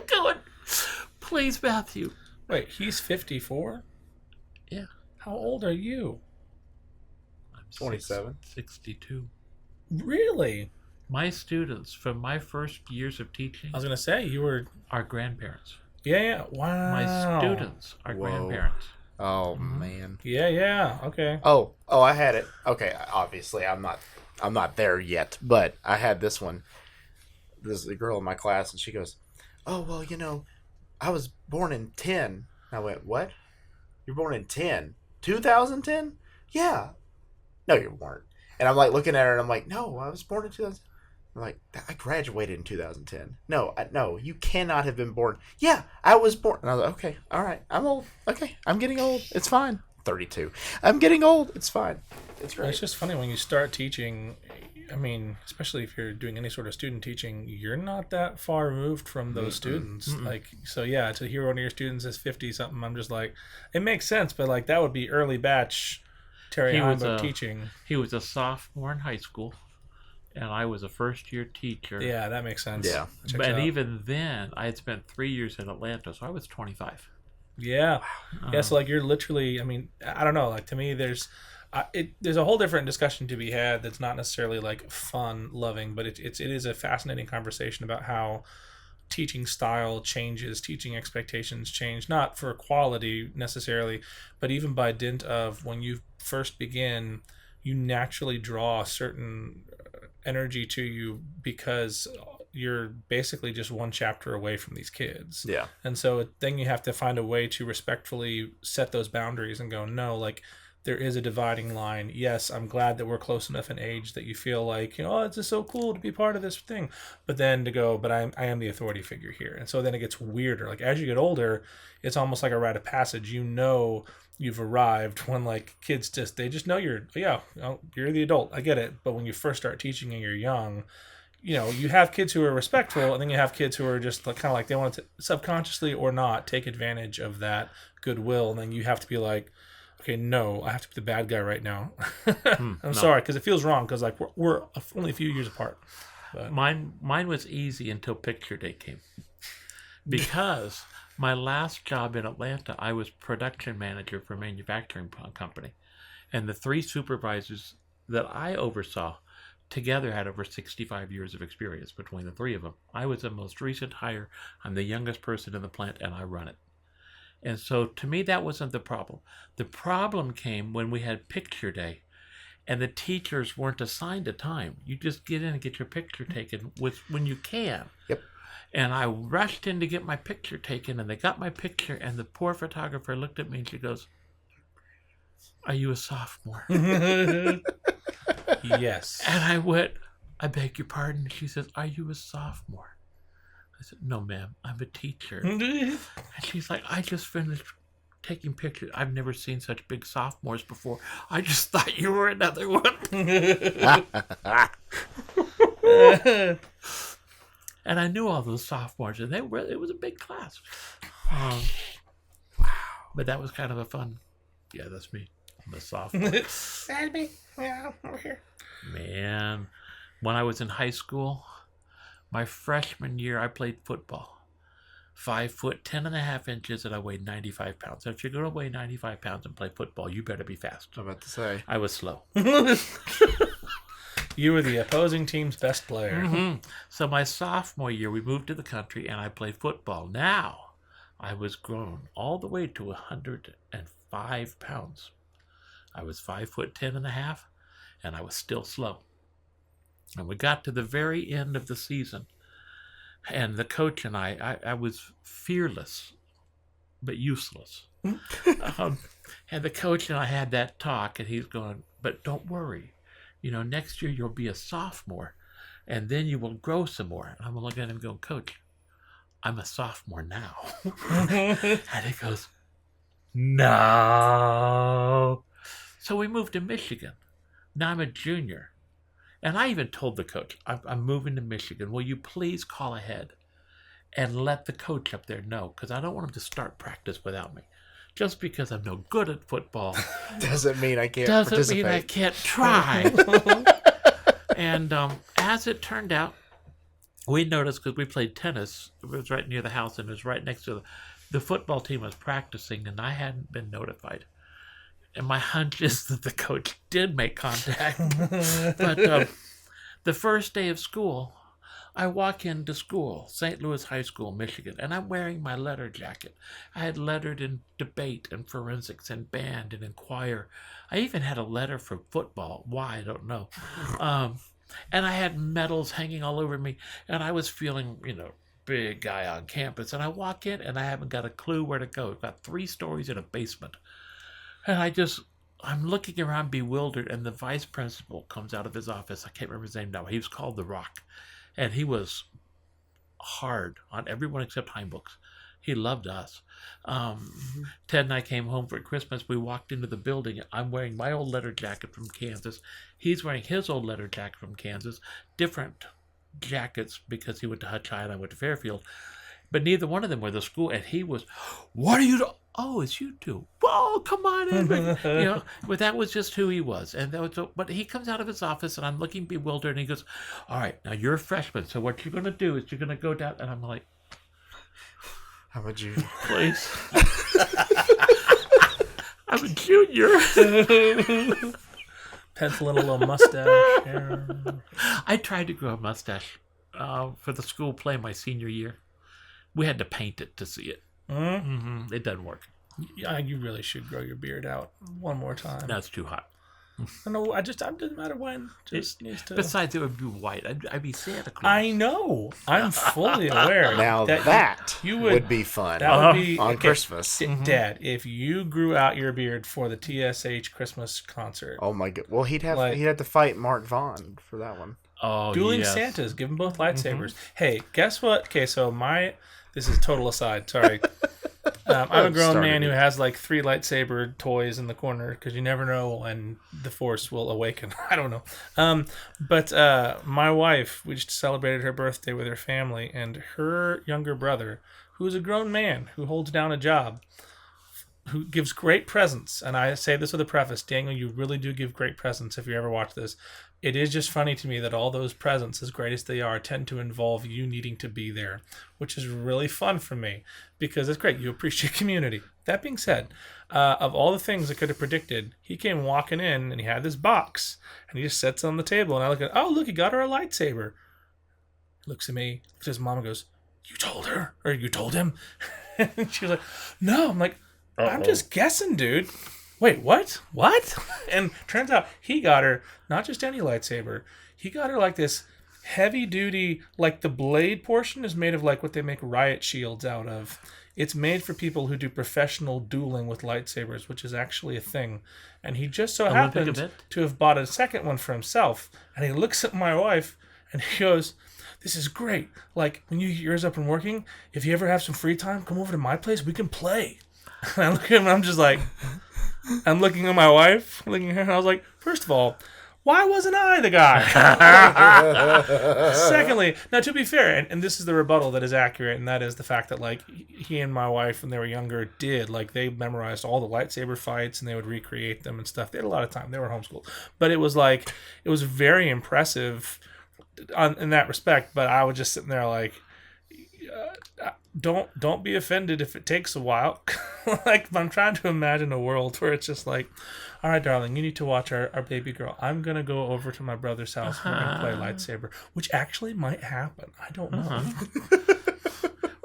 going, please, Matthew. Wait, he's 54? Yeah. How old are you? I'm 27. 62. Really? My students, from my first years of teaching, I was going to say, you were... are grandparents. Yeah. Wow. My students are Whoa. grandparents. Oh man. Yeah. Okay. Oh, I had it. Okay, obviously I'm not there yet, but I had this one. This is a girl in my class, and she goes, "Oh well, I was born in 10." And I went, "What? You're born in 10? 2010? Yeah. No, you weren't." And I'm like looking at her, and I'm like, "No, I was born in 2000." I'm like, "I graduated in 2010. No, you cannot have been born." "Yeah, I was born." And I was like, "Okay, all right, I'm old. Okay, I'm getting old. It's fine. 32. I'm getting old. It's fine. It's great." It's just funny when you start teaching. I mean, especially if you're doing any sort of student teaching, you're not that far removed from those students. Like, so yeah, to hear one of your students is 50 something, I'm just like, it makes sense, but like that would be early batch Terry Himebook teaching. He was a sophomore in high school, and I was a first-year teacher. Yeah, that makes sense. Yeah. Checks And out. even then, I had spent 3 years in Atlanta, so I was 25. Yeah. Yeah, so like you're literally, I mean, I don't know, like to me there's there's a whole different discussion to be had that's not necessarily like fun loving, but it is a fascinating conversation about how teaching style changes, teaching expectations change, not for quality necessarily, but even by dint of when you first begin, you naturally draw a certain energy to you because you're basically just one chapter away from these kids. Yeah. And so then you have to find a way to respectfully set those boundaries and go, no, like, there is a dividing line. Yes, I'm glad that we're close enough in age that you feel like, oh, it's just so cool to be part of this thing. But then to go, but I am the authority figure here. And so then it gets weirder. Like, as you get older, it's almost like a rite of passage. You know you've arrived when, like, kids they just know you're the adult. I get it. But when you first start teaching and you're young, you have kids who are respectful, and then you have kids who are just like, kind of like they want to subconsciously or not take advantage of that goodwill. And then you have to be like, okay, no, I have to be the bad guy right now. I'm sorry, because it feels wrong, because like we're only a few years apart. But. Mine was easy until picture day came. Because my last job in Atlanta, I was production manager for a manufacturing company. And the 3 supervisors that I oversaw together had over 65 years of experience between the 3 of them. I was the most recent hire. I'm the youngest person in the plant, and I run it. And so to me, that wasn't the problem. The problem came when we had picture day and the teachers weren't assigned a time. You just get in and get your picture taken when you can. Yep. And I rushed in to get my picture taken, and they got my picture, and the poor photographer looked at me and she goes, "Are you a sophomore?" Yes. And I went, "I beg your pardon." She says, "Are you a sophomore?" I said, "No, ma'am, I'm a teacher." And she's like, "I just finished taking pictures. I've never seen such big sophomores before. I just thought you were another one." And I knew all those sophomores, and it was a big class. Wow. But that was kind of a fun. Yeah, that's me. I'm a sophomore. That's me. Yeah, over here. Man, when I was in high school, my freshman year, I played football. 5'10.5" and I weighed 95 pounds. So if you're going to weigh 95 pounds and play football, you better be fast. I'm about to say. I was slow. You were the opposing team's best player. Mm-hmm. So my sophomore year, we moved to the country and I played football. Now, I was grown all the way to 105 pounds. I was 5'10.5" and I was still slow. And we got to the very end of the season. And the coach and I was fearless, but useless. And the coach and I had that talk, and he's going, "But don't worry. Next year you'll be a sophomore, and then you will grow some more." And I'm looking at him going, "Coach, I'm a sophomore now." And he goes, "No." So we moved to Michigan. Now I'm a junior. And I even told the coach, "I'm moving to Michigan. Will you please call ahead and let the coach up there know? Because I don't want him to start practice without me. Just because I'm no good at football doesn't mean I can't doesn't mean I can't try." And as it turned out, we noticed, because we played tennis. It was right near the house, and it was right next to the football team was practicing, and I hadn't been notified. And my hunch is that the coach did make contact. But the first day of school, I walk into school, St. Louis High School, Michigan, and I'm wearing my letter jacket. I had lettered in debate and forensics and band and in choir. I even had a letter for football. Why, I don't know. And I had medals hanging all over me, and I was feeling, big guy on campus. And I walk in, and I haven't got a clue where to go. I've got 3 stories in a basement. And I'm looking around bewildered, and the vice principal comes out of his office. I can't remember his name now. He was called The Rock. And he was hard on everyone except Himebooks. He loved us. Ted and I came home for Christmas. We walked into the building. I'm wearing my old letter jacket from Kansas. He's wearing his old letter jacket from Kansas. Different jackets because he went to Hutch High and I went to Fairfield. But neither one of them were the school. And he was, "What are you doing?" "Oh, it's you two." "Whoa, come on in." But that was just who he was. And but he comes out of his office, and I'm looking bewildered, and he goes, "All right, now you're a freshman, so what you're going to do is you're going to go down." And I'm like, "How would you?" "Please." I'm a junior. Penciling a little mustache. Yeah. I tried to grow a mustache for the school play my senior year. We had to paint it to see it. Mm-hmm. It doesn't work. Yeah, you really should grow your beard out one more time. No, it's too hot. No, it doesn't matter when. Just needs to. Besides, it would be white. I'd be Santa Claus. I know. I'm fully aware. Now that would be fun That would be on Christmas. Dad, if you grew out your beard for the TSH Christmas concert, Oh my god! Well, he'd have to fight Mark Vaughn for that one. Oh, dueling yes. Santas, give them both lightsabers. Hey, guess what? Okay, so this is total aside. Sorry. I'm a grown man who has like 3 lightsaber toys in the corner because you never know when the Force will awaken. I don't know. But my wife, we just celebrated her birthday with her family, and her younger brother, who is a grown man who holds down a job, who gives great presents. And I say this with a preface, Daniel, you really do give great presents if you ever watch this. It is just funny to me that all those presents, as great as they are, tend to involve you needing to be there, which is really fun for me because it's great. You appreciate community. That being said, of all the things I could have predicted, he came walking in and he had this box and he just sets it on the table. And I look at, oh, look, he got her a lightsaber. He looks at me, looks at his mom and goes, you told her? Or you told him? And she was like, no. I'm like, I'm just guessing, dude. Wait, what? What? And turns out he got her not just any lightsaber. He got her like this heavy duty, like the blade portion is made of like what they make riot shields out of. It's made for people who do professional dueling with lightsabers, which is actually a thing. And he just so happened to have bought a second one for himself. And he looks at my wife and he goes, this is great. Like when you get yours up and working, if you ever have some free time, come over to my place. We can play. And I look at him and I'm just like, I'm looking at my wife, looking at her, and I was like, first of all, why wasn't I the guy? Secondly, now to be fair, and this is the rebuttal that is accurate, and that is the fact that like he and my wife when they were younger they memorized all the lightsaber fights and they would recreate them and stuff. They had a lot of time. They were homeschooled. But it was very impressive in that respect, but I was just sitting there like, don't be offended if it takes a while. Like I'm trying to imagine a world where it's just like, all right, darling, you need to watch our baby girl. I'm gonna go over to my brother's house and we're gonna play lightsaber, which actually might happen. I don't know.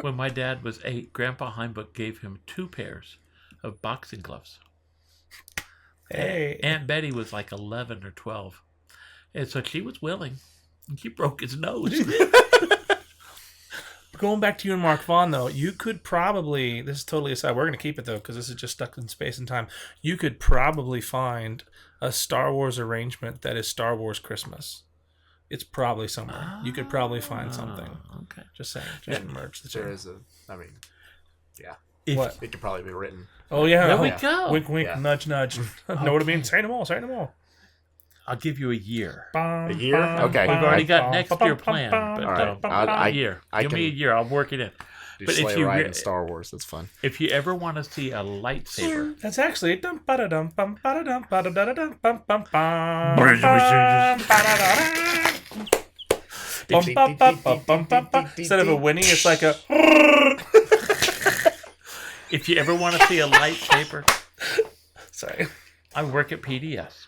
When my dad was 8, Grandpa Himebook gave him 2 pairs of boxing gloves. Hey, Aunt Betty was like 11 or 12, and so she was willing. And she broke his nose. Going back to you and Mark Vaughn, though, you could probably, this is totally aside, we're going to keep it, though, because this is just stuck in space and time. You could probably find a Star Wars arrangement that is Star Wars Christmas. It's probably somewhere. You could probably find something. Okay. Just saying. Just merge the two. There is yeah. What? It could probably be written. Oh, yeah. There we go. Wink, wink, nudge, nudge. Know what I mean? Say them all. I'll give you a year. A year? Okay. We've already got next year planned, but All right. a year. Give me a year. I'll work it in. Do But Sleigh Ride in Star Wars. That's fun. If you ever want to see a lightsaber, That's actually instead of a whinny, it's like a. if you ever want to see a lightsaber, Sorry. I work at PDS,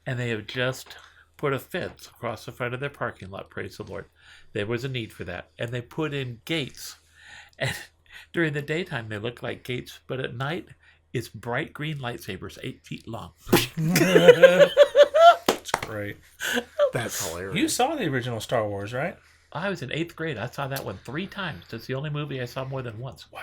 and they have just put a fence across the front of their parking lot. Praise the Lord. There was a need for that, and they put in gates. And during the daytime, they look like gates, but at night, it's bright green lightsabers, 8 feet long. That's great. That's hilarious. You saw the original Star Wars, right? I was in 8th grade. I saw that one 3 times. That's the only movie I saw more than once. Wow.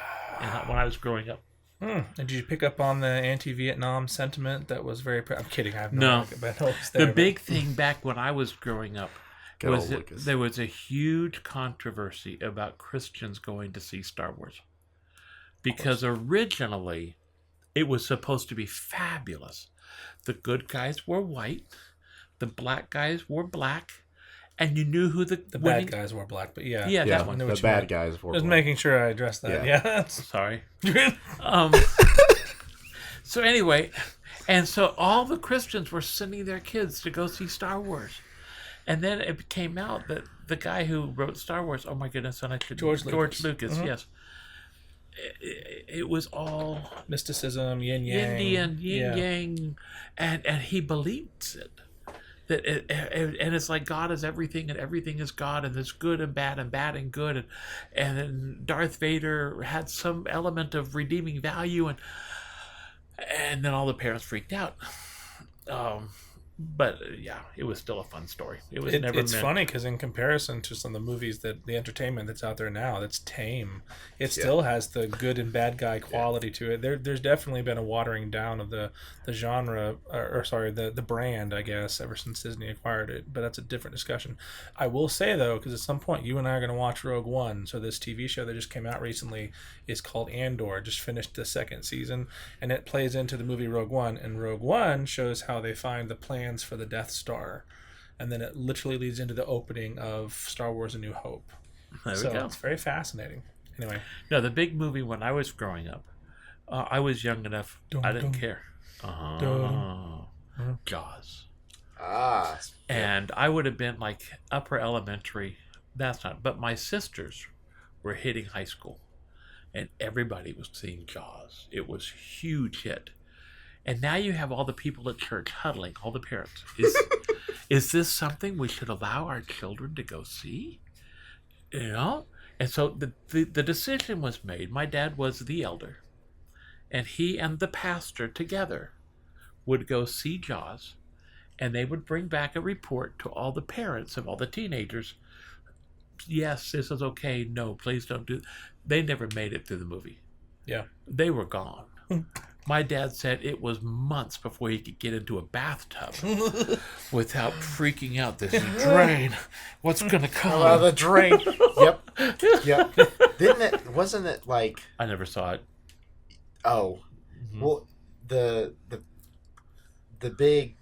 When I was growing up. And did you pick up on the anti-Vietnam sentiment that was very... I'm kidding. I have no idea, but I know it's there, the big thing back when I was growing up was that there was a huge controversy about Christians going to see Star Wars. Because originally, it was supposed to be fabulous. The good guys were white. The black guys were black. And you knew who the bad guys were black, but yeah. Yeah, that one. The bad guys were Just black. making sure I addressed that. Yeah. Sorry. So anyway, and so all the Christians were sending their kids to go see Star Wars. And then it came out that the guy who wrote Star Wars, oh my goodness, and I should George Lucas, yes. it was all Mysticism, yin yang. Indian, yeah. yang, and he believes it. That and it's like God is everything and everything is God, and there's good and bad and good, and then Darth Vader had some element of redeeming value, and then all the parents freaked out. But yeah, it was still a fun story. It was never. It's funny because in comparison to some of the movies that the entertainment that's out there now, that's tame. It still has the good and bad guy quality to it. There's definitely been a watering down of the genre, or sorry, the brand, I guess, ever since Disney acquired it. But that's a different discussion. I will say though, because at some point you and I are going to watch Rogue One. So this TV show that just came out recently is called Andor. Just finished the second season, and it plays into the movie Rogue One. And Rogue One shows how they find the plans for the Death Star, and then it literally leads into the opening of Star Wars: A New Hope. There So we go. it's very fascinating. Anyway, No, the big movie when I was growing up, I was young enough. I didn't Dun, care. dun. Jaws. Ah, And I would have been like upper elementary. That's not. But my sisters were hitting high school, and everybody was seeing Jaws. It was a huge hit. And now you have all the people at church huddling, all the parents. Is this something we should allow our children to go see? You know? And so the decision was made. My dad was the elder. And he and the pastor together would go see Jaws. And they would bring back a report to all the parents of all the teenagers. Yes, this is okay. No, please don't do. They never made it through the movie. Yeah. They were gone. My dad said it was months before he could get into a bathtub without freaking out. This drain. What's gonna come? oh, the drain. Yep. Didn't it? Wasn't it like? I never saw it. Oh, well, the big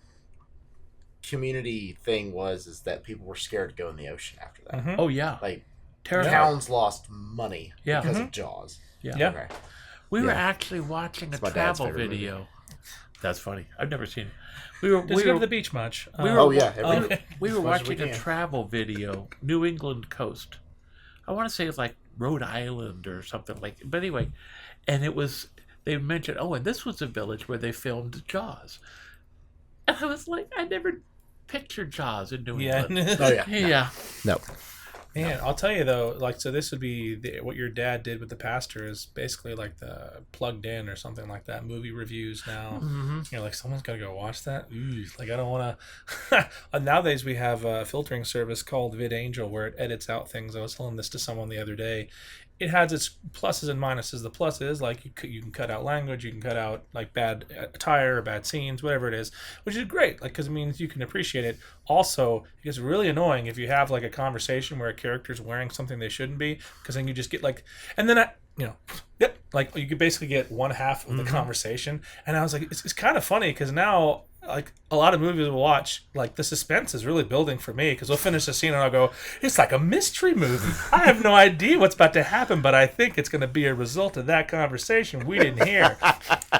community thing is that people were scared to go in the ocean after that. Mhm. Oh yeah, Like terrible. towns lost money Yeah. because of Jaws. Yeah. Yeah. Okay. We were Yeah. actually watching a It's my dad's travel favorite video. That's funny. I've never seen it. We were Does he go to the beach much? we were- Oh yeah. we were as much as we watching a can. travel video, New England coast. I want to say it's like Rhode Island or something like. But anyway, and it was they mentioned and this was a village where they filmed Jaws, and I was like, I never pictured Jaws in New Yeah. England. Oh yeah. Yeah. No. Man, I'll tell you though, like, so this would be what your dad did with the pastor is basically like the Plugged In or something like that. Movie reviews now. Mm-hmm. You're like, someone's got to go watch that? Ooh, like, I don't want to. Nowadays, we have a filtering service called VidAngel where it edits out things. I was telling this to someone the other day. It has its pluses and minuses. The plus is, like, you can cut out language, you can cut out, like, bad attire or bad scenes, whatever it is, which is great, like, because it means you can appreciate it. Also, it gets really annoying if you have, like, a conversation where a character's wearing something they shouldn't be, because then you just get, like, and then like, you could basically get one half of the conversation. And I was like, it's kind of funny, because now, like, a lot of movies we'll watch, like, the suspense is really building for me, because we'll finish the scene and I'll go, it's like a mystery movie. I have no idea what's about to happen, but I think it's going to be a result of that conversation we didn't hear.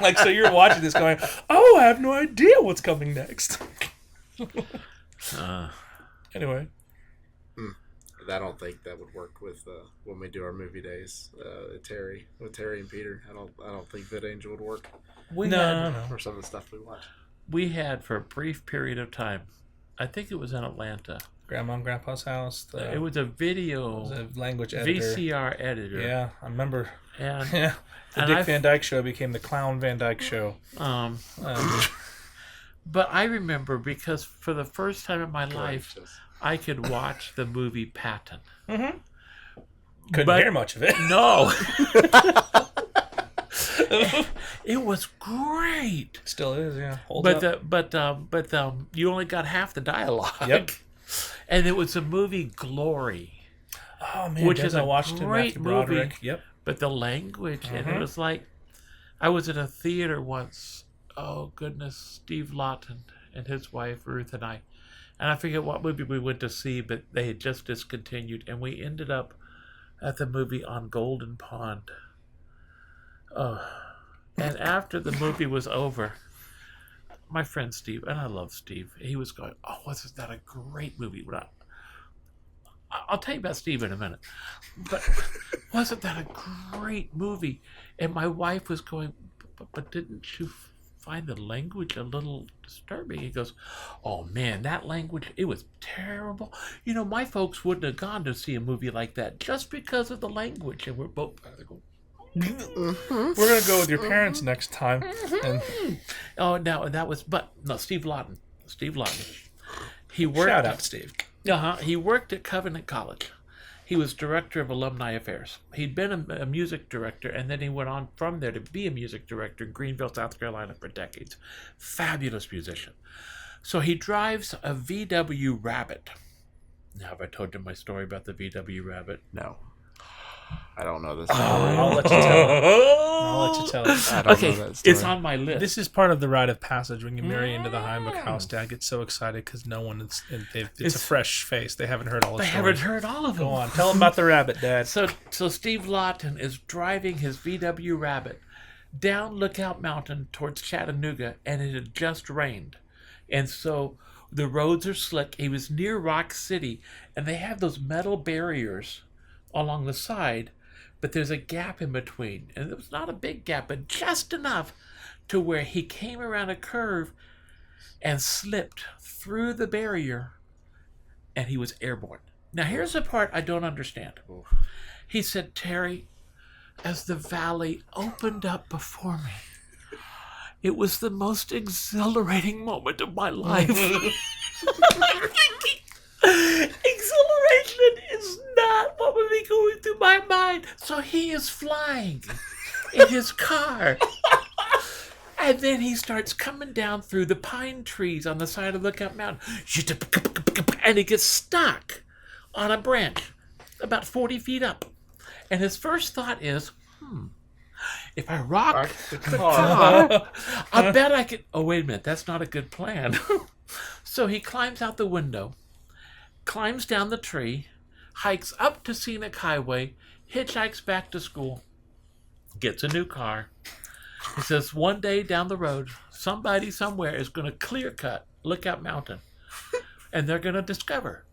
Like, so you're watching this going, oh, I have no idea what's coming next. Anyway. I don't think that would work with when we do our movie days. With Terry and Peter, I don't think VidAngel would work No. for some of the stuff we watch. We had for a brief period of time, I think it was in Atlanta. Grandma and Grandpa's house. It was a video a language editor. VCR editor. Yeah, I remember. And Yeah. The And Dick I've- Van Dyke Show became the Clown Van Dyke Show. But I remember because for the first time in my life, Just- I could watch the movie Patton. Couldn't But- hear much of it. No. It was great. Still is, yeah. Holds up. But you only got half the dialogue. Yep. And it was the movie Glory, Oh man, which Denzel is a Washington, great Matthew Broderick. movie. Yep. but the language and Mm-hmm. it was like I was in a theater once. Oh goodness, Steve Lawton and his wife Ruth and I forget what movie we went to see, but they had just discontinued, and we ended up at the movie on Golden Pond. Oh, and after the movie was over, my friend Steve, and I love Steve, he was going, "Oh, wasn't that a great movie?" I'll tell you about Steve in a minute. But wasn't that a great movie? And my wife was going, but didn't you find the language a little disturbing? He goes, oh man, that language, it was terrible. You know, my folks wouldn't have gone to see a movie like that just because of the language. And we're both going, We're going to go with your parents next time. And oh, no, that was, but no, Steve Lawton. Steve Lawton. He worked. shout out, Steve. He worked at Covenant College. He was director of alumni affairs. He'd been a music director, and then he went on from there to be a music director in Greenville, South Carolina for decades. Fabulous musician. So he drives a VW Rabbit. Now, have I told you my story about the VW Rabbit? No. I don't know this I'll story. let you tell it. I don't Okay, know that story. it's on my list. This is part of the rite of passage when you marry into the Himebook house. Dad gets so excited because no one is. It's a fresh face. They haven't heard all the They stories. haven't heard all of them. Go on, tell them about the rabbit, Dad. So Steve Lawton is driving his VW Rabbit down Lookout Mountain towards Chattanooga, and it had just rained. And so the roads are slick. He was near Rock City, and they have those metal barriers along the side, but there's a gap in between. And it was not a big gap, but just enough to where he came around a curve and slipped through the barrier, and he was airborne. Now, here's the part I don't understand. He said, Terry, as the valley opened up before me, it was the most exhilarating moment of my life. I'm thinking, exhilaration is not what would be going through my mind. So he is flying in his car. And then he starts coming down through the pine trees on the side of Lookout Mountain. And he gets stuck on a branch about 40 feet up. And his first thought is, if I rock the car, I bet I could... Oh, wait a minute. That's not a good plan. So he climbs out the window, climbs down the tree, hikes up to Scenic Highway, hitchhikes back to school, gets a new car. He says, one day down the road, somebody somewhere is going to clear cut Lookout Mountain, and they're going to discover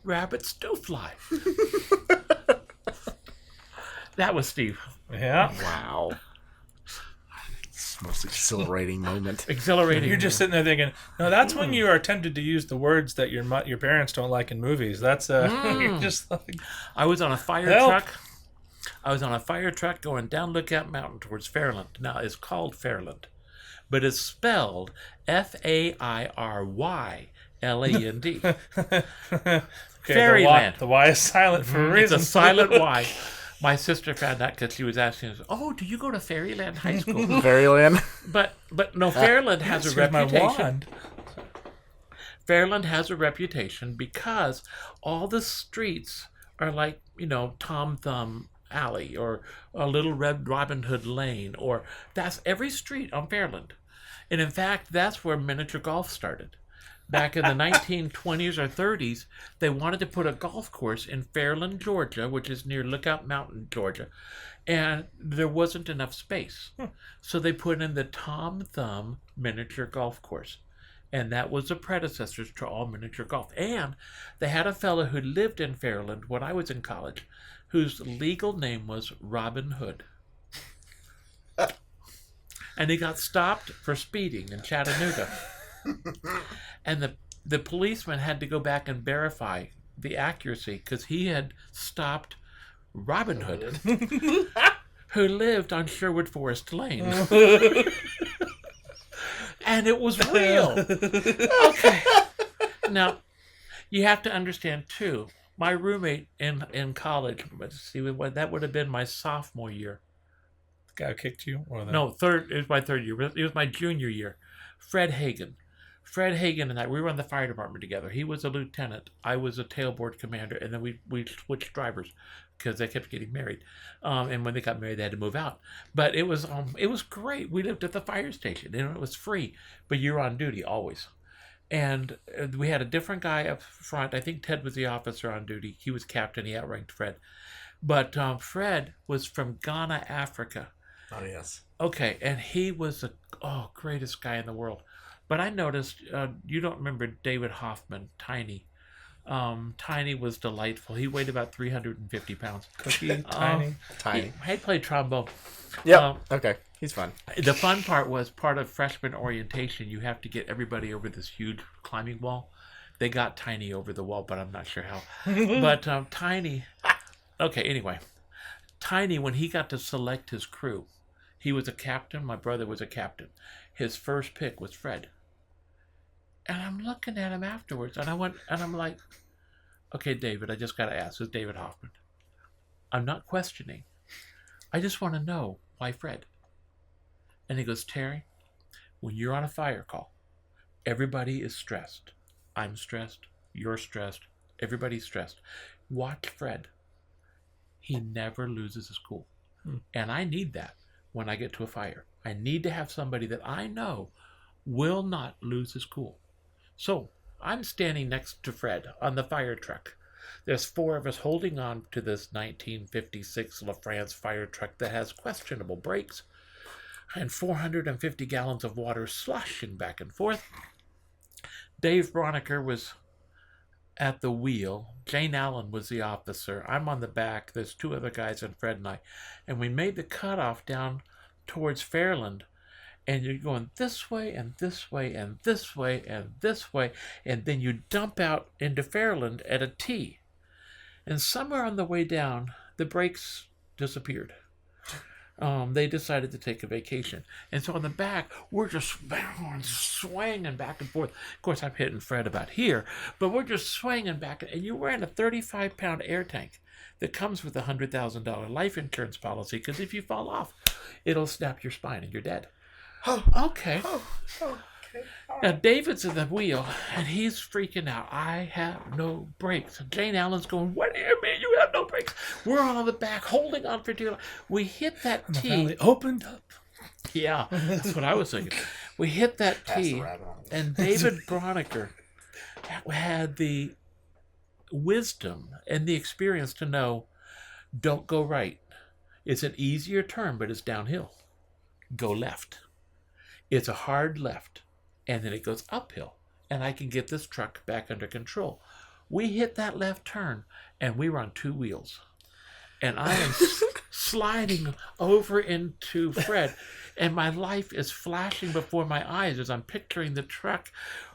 rabbits do fly. That was Steve. Yeah. Wow. It's the most exhilarating moment. Exhilarating. You're just sitting there thinking, no, that's when you are tempted to use the words that your parents don't like in movies. That's you're just like, I was on a fire Help. truck. I was on a fire truck going down Lookout Mountain towards Fairland. Now, it's called Fairland, but it's spelled Fairland. okay, Fairyland. The y is silent for a It's reason. a silent Y. My sister found out because she was asking us, "Oh, do you go to Fairyland High School?" Fairyland. But no, Fairland has a Here's my reputation. wand. Fairland has a reputation because all the streets are like, Tom Thumb Alley or a Little Red Robin Hood Lane, or that's every street on Fairland. And in fact, that's where miniature golf started. Back in the 1920s or 30s, they wanted to put a golf course in Fairland, Georgia, which is near Lookout Mountain, Georgia, and there wasn't enough space. So they put in the Tom Thumb miniature golf course. And that was the predecessors to all miniature golf. And they had a fellow who lived in Fairland when I was in college, whose legal name was Robin Hood. And he got stopped for speeding in Chattanooga. And the policeman had to go back and verify the accuracy because he had stopped Robin Hood, who lived on Sherwood Forest Lane. And it was real. Okay. Now, you have to understand, too, my roommate in college, that would have been my sophomore year. The guy who kicked you? Or the... No, it was my third year. It was my junior year. Fred Hagen and I, we were on the fire department together. He was a lieutenant. I was a tailboard commander, and then we switched drivers because they kept getting married. And when they got married, they had to move out. But it was great. We lived at the fire station, and it was free, but you were on duty always. And we had a different guy up front. I think Ted was the officer on duty. He was captain. He outranked Fred. But Fred was from Ghana, Africa. Oh, yes. Okay, and he was the greatest guy in the world. But I noticed, you don't remember David Hoffman, Tiny. Tiny was delightful. He weighed about 350 pounds. Cookie, Tiny. Tiny. He played trombone. Yep. Okay. He's fun. The fun part was part of freshman orientation. You have to get everybody over this huge climbing wall. They got Tiny over the wall, but I'm not sure how. But Tiny... Okay, anyway. Tiny, when he got to select his crew, he was a captain. My brother was a captain. His first pick was Fred. And I'm looking at him afterwards, and I'm like, okay, David, I just got to ask. It's David Hoffman. I'm not questioning. I just want to know why Fred. And he goes, Terry, when you're on a fire call, everybody is stressed. I'm stressed. You're stressed. Everybody's stressed. Watch Fred. He never loses his cool. And I need that when I get to a fire. I need to have somebody that I know will not lose his cool. So I'm standing next to Fred on the fire truck. There's 4 of us holding on to this 1956 LaFrance fire truck that has questionable brakes and 450 gallons of water sloshing back and forth. Dave Broniker was at the wheel. Jane Allen was the officer. I'm on the back. There's 2 other guys and Fred and I. And we made the cutoff down towards Fairland. And you're going this way and this way and this way and this way. And then you dump out into Fairland at a T. And somewhere on the way down, the brakes disappeared. They decided to take a vacation. And so on the back, we're just swinging back and forth. Of course, I'm hitting Fred about here, but we're just swinging back. And you're wearing a 35-pound air tank that comes with a $100,000 life insurance policy, because if you fall off, it'll snap your spine and you're dead. Okay. Now, David's at the wheel, and he's freaking out. I have no brakes. And Jane Allen's going, what do you mean you have no brakes? We're on the back, holding on for dear life. We hit that T. Opened up. Yeah, that's what I was thinking. We hit that T, and David Broniker had the wisdom and the experience to know, don't go right. It's an easier turn, but it's downhill. Go left. It's a hard left. And then it goes uphill, and I can get this truck back under control. We hit that left turn, and we were on 2 wheels. And I am sliding over into Fred, and my life is flashing before my eyes as I'm picturing the truck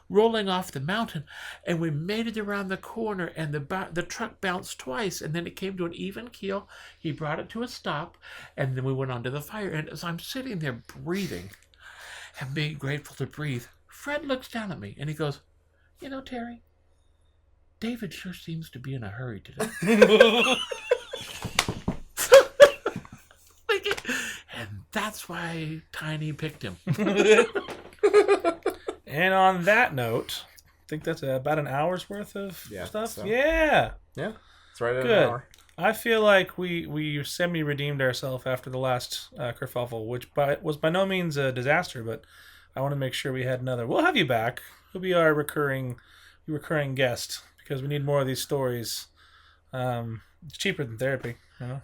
rolling off the mountain. And we made it around the corner, and the truck bounced twice, and then it came to an even keel. He brought it to a stop, and then we went on to the fire. And as I'm sitting there breathing and being grateful to breathe, Fred looks down at me and he goes, you know, Terry, David sure seems to be in a hurry today. And that's why Tiny picked him. And on that note, I think that's about an hour's worth of stuff. So. Yeah. Yeah. It's right at Good. an hour. I feel like we semi-redeemed ourselves after the last kerfuffle, which was by no means a disaster, but I want to make sure we had another. We'll have you back. You'll be our recurring guest, because we need more of these stories. It's cheaper than therapy, you know.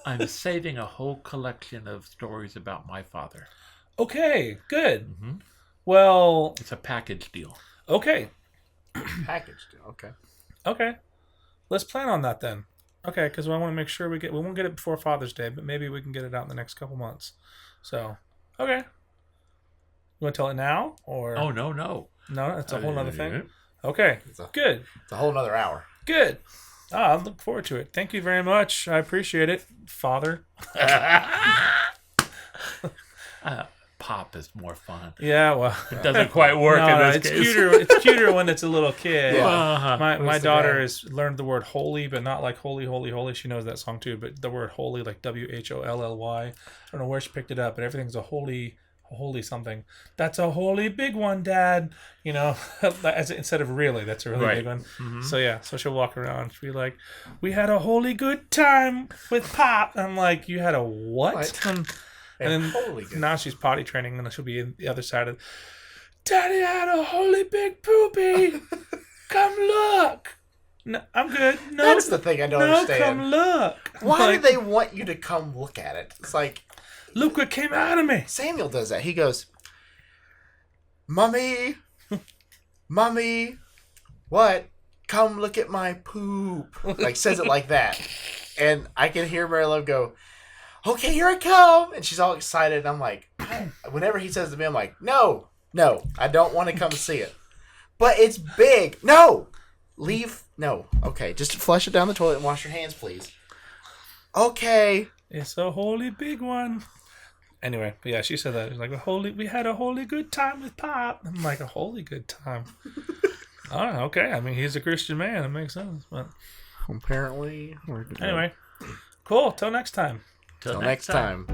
I'm saving a whole collection of stories about my father. Okay, good. Mm-hmm. Well, it's a package deal. Okay. Package deal. Okay. Okay. Let's plan on that then. Okay, because I want to make sure we won't get it before Father's Day, but maybe we can get it out in the next couple months. So, okay. You want to tell it now, or? Oh, no. No, that's a whole other thing. Okay, good. It's a whole nother hour. Good. I look forward to it. Thank you very much. I appreciate it, Father. Pop is more fun. Yeah, well, it doesn't quite work in this it's case. cuter. It's cuter when it's a little kid. Yeah. Uh-huh. My daughter has learned the word holy, but not like holy, holy, holy. She knows that song too, but the word holy, like WHOLLY. I don't know where she picked it up, but everything's a holy something. That's a holy big one, Dad. You know, instead of really, that's a really big one. Mm-hmm. So yeah, so she'll walk around. She'll be like, "We had a holy good time with Pop." I'm like, "You had a what?" And then now she's potty training, and she'll be in the other side of, Daddy had a holy big poopy. Come look. No, I'm good. No, that's the thing I don't understand. Come look. Why do they want you to come look at it? It's like, look what came out of me. Samuel does that. He goes, Mommy, what? come look at my poop. Like, says it like that. And I can hear Mary Love go, okay, here I come. And she's all excited. And I'm like, whenever he says to me, I'm like, no, I don't want to come see it. But it's big. No. Leave. No. Okay, just flush it down the toilet and wash your hands, please. Okay. It's a holy big one. Anyway, but yeah, she said that. It was like, we had a holy good time with Pop. I'm like, a holy good time. Oh, okay. I mean, he's a Christian man. It makes sense. But apparently. Anyway, cool. Till next time. Till next time.